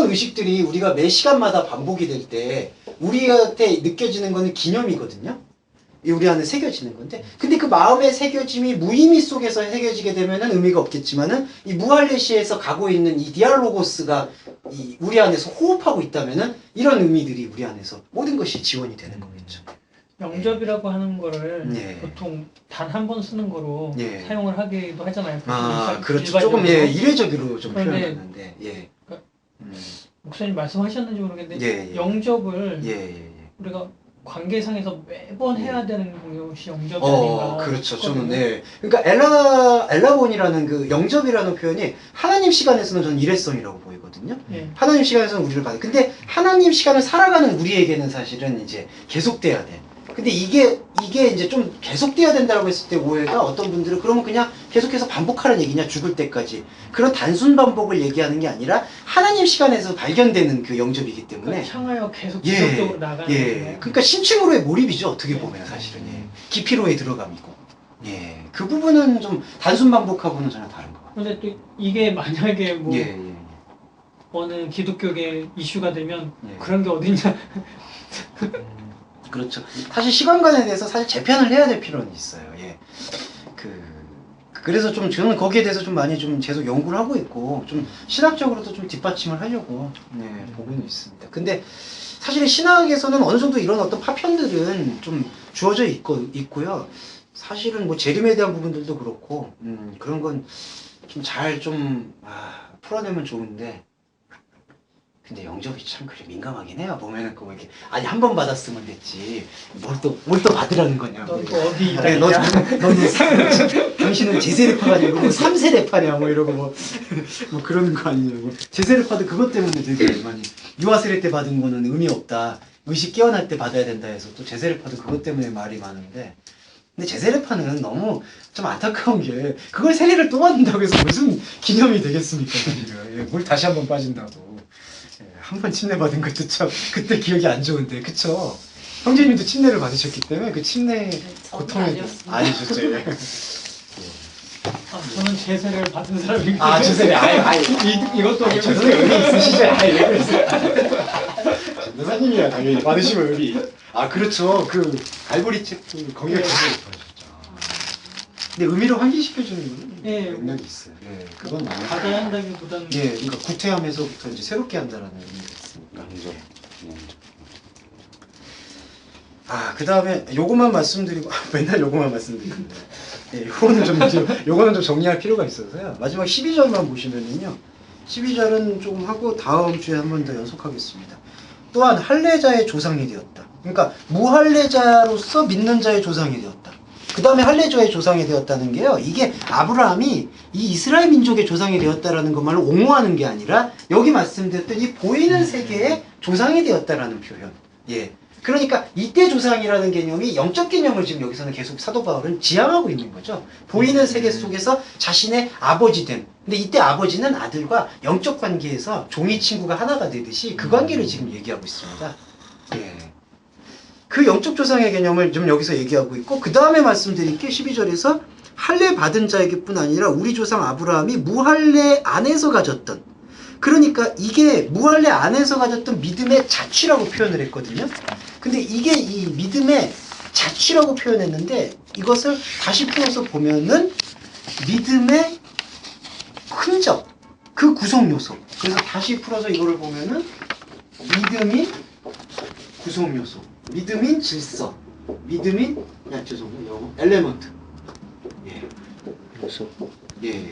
의식들이 우리가 매 시간마다 반복이 될 때, 우리한테 느껴지는 거는 기념이거든요? 우리 안에 새겨지는 건데, 근데 그 마음의 새겨짐이 무의미 속에서 새겨지게 되면은 의미가 없겠지만은, 이 무할레시에서 가고 있는 이 디알로고스가 우리 안에서 호흡하고 있다면은, 이런 의미들이 우리 안에서 모든 것이 지원이 되는 거겠죠. 영접이라고 하는 거를 예. 보통 단 한 번 쓰는 거로 예. 사용을 하기도 하잖아요. 그렇죠. 일반적으로. 조금, 예, 이례적으로 좀 그런데 표현하는데, 예. 목사님 말씀하셨는지 모르겠는데 예, 예. 영접을 예. 우리가 관계상에서 매번 해야 되는 것이 영접이 아닌가. 그렇죠. 싶거든요. 저는, 네. 그러니까 엘라본이라는 그 영접이라는 표현이 하나님 시간에서는 저는 일회성이라고 보이거든요. 예. 하나님 시간에서는 우리를 받아요. 근데 하나님 시간을 살아가는 우리에게는 사실은 이제 계속돼야 돼. 근데 이게 이제 좀 계속돼야 된다고 했을 때 오해가 어떤 분들은 그러면 그냥 계속해서 반복하는 얘기냐, 죽을 때까지. 그런 단순 반복을 얘기하는 게 아니라 하나님 시간에서 발견되는 그 영접이기 때문에. 그러니까 향하여 계속 예, 지속적으로 나가는 거예요. 그러니까 심층으로의 몰입이죠. 어떻게 보면 사실은. 예. 깊이로의 들어감이고. 예. 그 부분은 좀 단순 반복하고는 전혀 다른 것 같아요. 근데 또 이게 만약에 뭐 예. 어느 기독교계 이슈가 되면 예. 그런 게 어딨냐. 그렇죠. 사실 시간관에 대해서 사실 재편을 해야 될 필요는 있어요. 예. 그래서 좀 저는 거기에 대해서 좀 많이 좀 계속 연구를 하고 있고 좀 신학적으로도 좀 뒷받침을 하려고 보고는 있습니다. 근데 사실 신학에서는 어느 정도 이런 어떤 파편들은 좀 주어져 있고요. 사실은 뭐 재림에 대한 부분들도 그렇고 그런 건 좀 잘 좀 풀어내면 좋은데. 근데 영접이 참 그래 민감하긴 해요. 보면은 그 이렇게 아니 한 번 받았으면 됐지 뭘 또 받으라는 거냐. 너 또 어디 네, 너는 당신은 제세례파가 아니고 3세례파냐 뭐 이러고 뭐 그런 거 아니냐고. 제세례파도 그것 때문에 되게 많이 유아세례 때 받은 거는 의미 없다. 의식 깨어날 때 받아야 된다 해서 또 제세례파도 그것 때문에 말이 많은데. 근데 제세례파는 너무 좀 안타까운 게 그걸 세례를 또 받는다고 해서 무슨 기념이 되겠습니까? 물 다시 한 번 빠진다고. 한 번 침례 받은 것도 참 그때 기억이 안 좋은데 그쵸? 형제님도 침례를 받으셨기 때문에 그 침례 고통이 아니셨죠? 예. 저는 제세를 받은 사람이기 아 제세례 이것도 저는 여기 있으시죠? 왜 그러세요? 전도사님이야 당연히 받으시면 여기 그렇죠 그 갈보리 책 거기가 제세례 받으셨죠. 근데 의미를 환기시켜주는 거는 예. 맥락이 있어요. 예, 그건 많아요. 받아야 한다기보다는 그러니까 구태함에서부터 이제 새롭게 한다라는 의미가 있으니까. 그 다음에 요거만 말씀드리고 맨날 요거만 말씀드리는데 요거는 좀 정리할 필요가 있어서요. 마지막 12절만 보시면은요. 12절은 조금 하고 다음 주에 한 번 더 연속하겠습니다. 또한 할례자의 조상이 되었다. 그러니까 무할례자로서 믿는 자의 조상이 되었다. 그 다음에 할례자의 조상이 되었다는 게요. 이게 아브라함이 이 이스라엘 민족의 조상이 되었다라는 것만을 옹호하는 게 아니라 여기 말씀드렸던 이 보이는 세계의 조상이 되었다라는 표현. 예. 그러니까 이때 조상이라는 개념이 영적 개념을 지금 여기서는 계속 사도 바울은 지향하고 있는 거죠. 보이는 세계 속에서 자신의 아버지됨. 근데 이때 아버지는 아들과 영적 관계에서 종이 친구가 하나가 되듯이 그 관계를 지금 얘기하고 있습니다. 예. 그 영적 조상의 개념을 좀 여기서 얘기하고 있고 그 다음에 말씀드린 게 12절에서 할례 받은 자에게뿐 아니라 우리 조상 아브라함이 무할례 안에서 가졌던, 그러니까 이게 무할례 안에서 가졌던 믿음의 자취라고 표현을 했거든요. 근데 이게 이 믿음의 자취라고 표현했는데 이것을 다시 풀어서 보면은 믿음의 흔적, 그 구성 요소. 그래서 다시 풀어서 이거를 보면은 믿음이 구성 요소, 믿음인 질서, 믿음인 죄송해요, 영어 엘레먼트. 예. 요소. 예.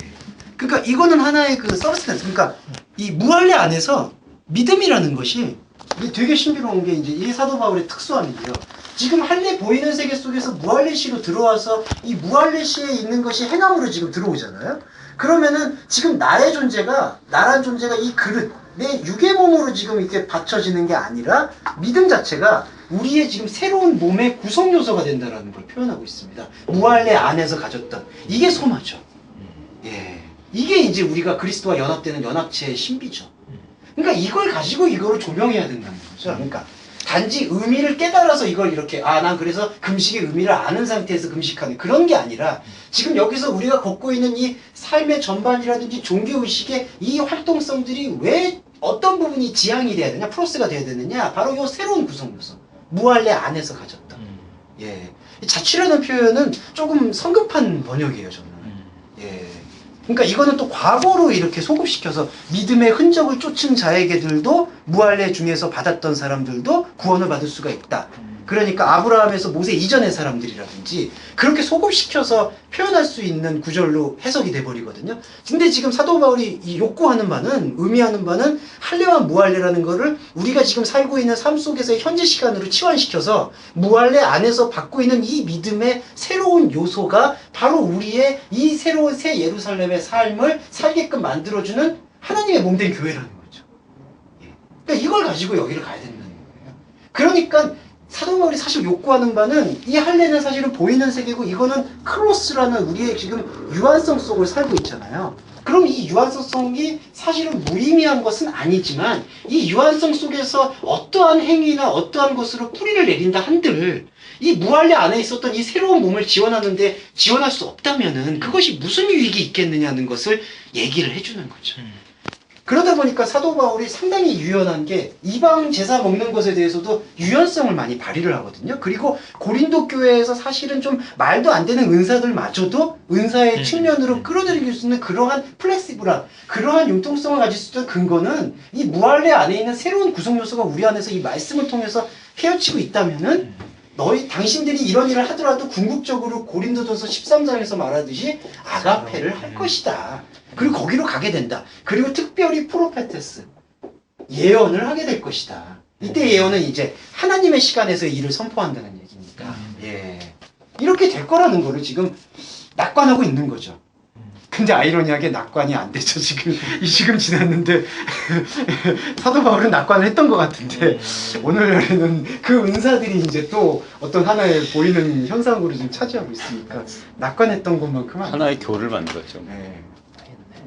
그러니까 이거는 하나의 그 서브스탄스. 그러니까 이 무할례 안에서 믿음이라는 것이 이게 되게 신비로운 게 이제 이 사도 바울의 특수함인데요. 지금 할례 보이는 세계 속에서 무할례시로 들어와서 이 무할례시에 있는 것이 행함으로 지금 들어오잖아요. 그러면은 지금 나의 존재가, 나란 존재가 이 그릇, 내 육의 몸으로 지금 이렇게 받쳐지는 게 아니라 믿음 자체가 우리의 지금 새로운 몸의 구성 요소가 된다라는 걸 표현하고 있습니다. 무할례 안에서 가졌던 이게 소마죠. 예, 이게 이제 우리가 그리스도와 연합되는 연합체의 신비죠. 그러니까 이걸 가지고 이거를 조명해야 된다는 거죠. 그러니까 단지 의미를 깨달아서 이걸 이렇게 난 그래서 금식의 의미를 아는 상태에서 금식하는 그런 게 아니라 지금 여기서 우리가 걷고 있는 이 삶의 전반이라든지 종교의식의 이 활동성들이 왜 어떤 부분이 지향이 돼야 되냐, 플러스가 돼야 되느냐, 바로 이 새로운 구성 요소, 무할례 안에서 가졌다. 예, 자취라는 표현은 조금 성급한 번역이에요, 저는. 예. 그러니까 이거는 또 과거로 이렇게 소급시켜서 믿음의 흔적을 쫓은 자에게들도 무할례 중에서 받았던 사람들도 구원을 받을 수가 있다. 그러니까 아브라함에서 모세 이전의 사람들이라든지 그렇게 소급시켜서 표현할 수 있는 구절로 해석이 돼버리거든요. 근데 지금 사도 바울이 이 욕구하는 바는, 의미하는 바는 할례와 무할례라는 거를 우리가 지금 살고 있는 삶 속에서의 현재 시간으로 치환시켜서 무할례 안에서 받고 있는 이 믿음의 새로운 요소가 바로 우리의 이 새로운 새 예루살렘의 삶을 살게끔 만들어주는 하나님의 몸된 교회라는 거죠. 그러니까 이걸 가지고 여기를 가야 된다는 거예요. 그러니까 사도 바울이 사실 욕구하는 바는 이 할례는 사실은 보이는 세계고 이거는 크로스라는 우리의 지금 유한성 속을 살고 있잖아요. 그럼 이 유한성이 사실은 무의미한 것은 아니지만 이 유한성 속에서 어떠한 행위나 어떠한 것으로 뿌리를 내린다 한들 이 무할례 안에 있었던 이 새로운 몸을 지원하는데 지원할 수 없다면은 그것이 무슨 유익이 있겠느냐는 것을 얘기를 해주는 거죠. 그러다 보니까 사도 바울이 상당히 유연한 게 이방 제사 먹는 것에 대해서도 유연성을 많이 발휘를 하거든요. 그리고 고린도 교회에서 사실은 좀 말도 안 되는 은사들마저도 은사의 측면으로 끌어들일 수 있는 그러한 플렉시블한 그러한 융통성을 가질 수 있는 근거는 이 무할례 안에 있는 새로운 구성 요소가 우리 안에서 이 말씀을 통해서 헤어치고 있다면은 당신들이 이런 일을 하더라도 궁극적으로 고린도전서 13장에서 말하듯이 아가페를 할 것이다. 그리고 거기로 가게 된다. 그리고 특별히 프로페테스, 예언을 하게 될 것이다. 이때 예언은 이제 하나님의 시간에서 일을 선포한다는 얘기니까. 예. 이렇게 될 거라는 거를 지금 낙관하고 있는 거죠. 근데 아이러니하게 낙관이 안 되죠. 지금 지났는데 사도 바울은 낙관을 했던 것 같은데 오늘날에는 그 은사들이 이제 또 어떤 하나의 보이는 현상으로 지금 차지하고 있으니까 낙관했던 것만큼은 하나의 교를 만들었죠. 네.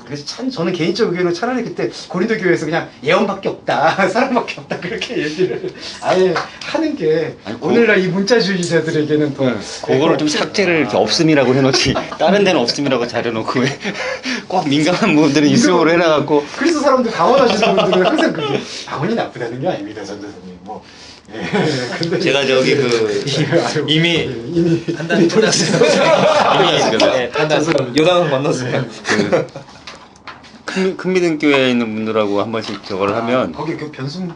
그래서 참 저는 개인적 의견으로 차라리 그때 고린도 교회에서 그냥 예언밖에 없다, 사랑밖에 없다 그렇게 얘기를 아예 하는 게 오늘날 이 문자주의자들에게는 더 그거를 좀 삭제를 이렇게 없음이라고 해놓지 다른 데는 없음이라고 잘해놓고 왜 꼭 민감한 부분들은 있음으로 해놔갖고 그래서 사람들 방언하시는 분들은 항상 그게 방언이 나쁘다는 게 아닙니다, 전도사님. 뭐 예. 근데 제가 저기 이미 판단 끝났어요. 이미 판단 요단은 건넜어요. 큰 믿음 교회에 있는 분들하고 한 번씩 저걸 하면 거기 그 변순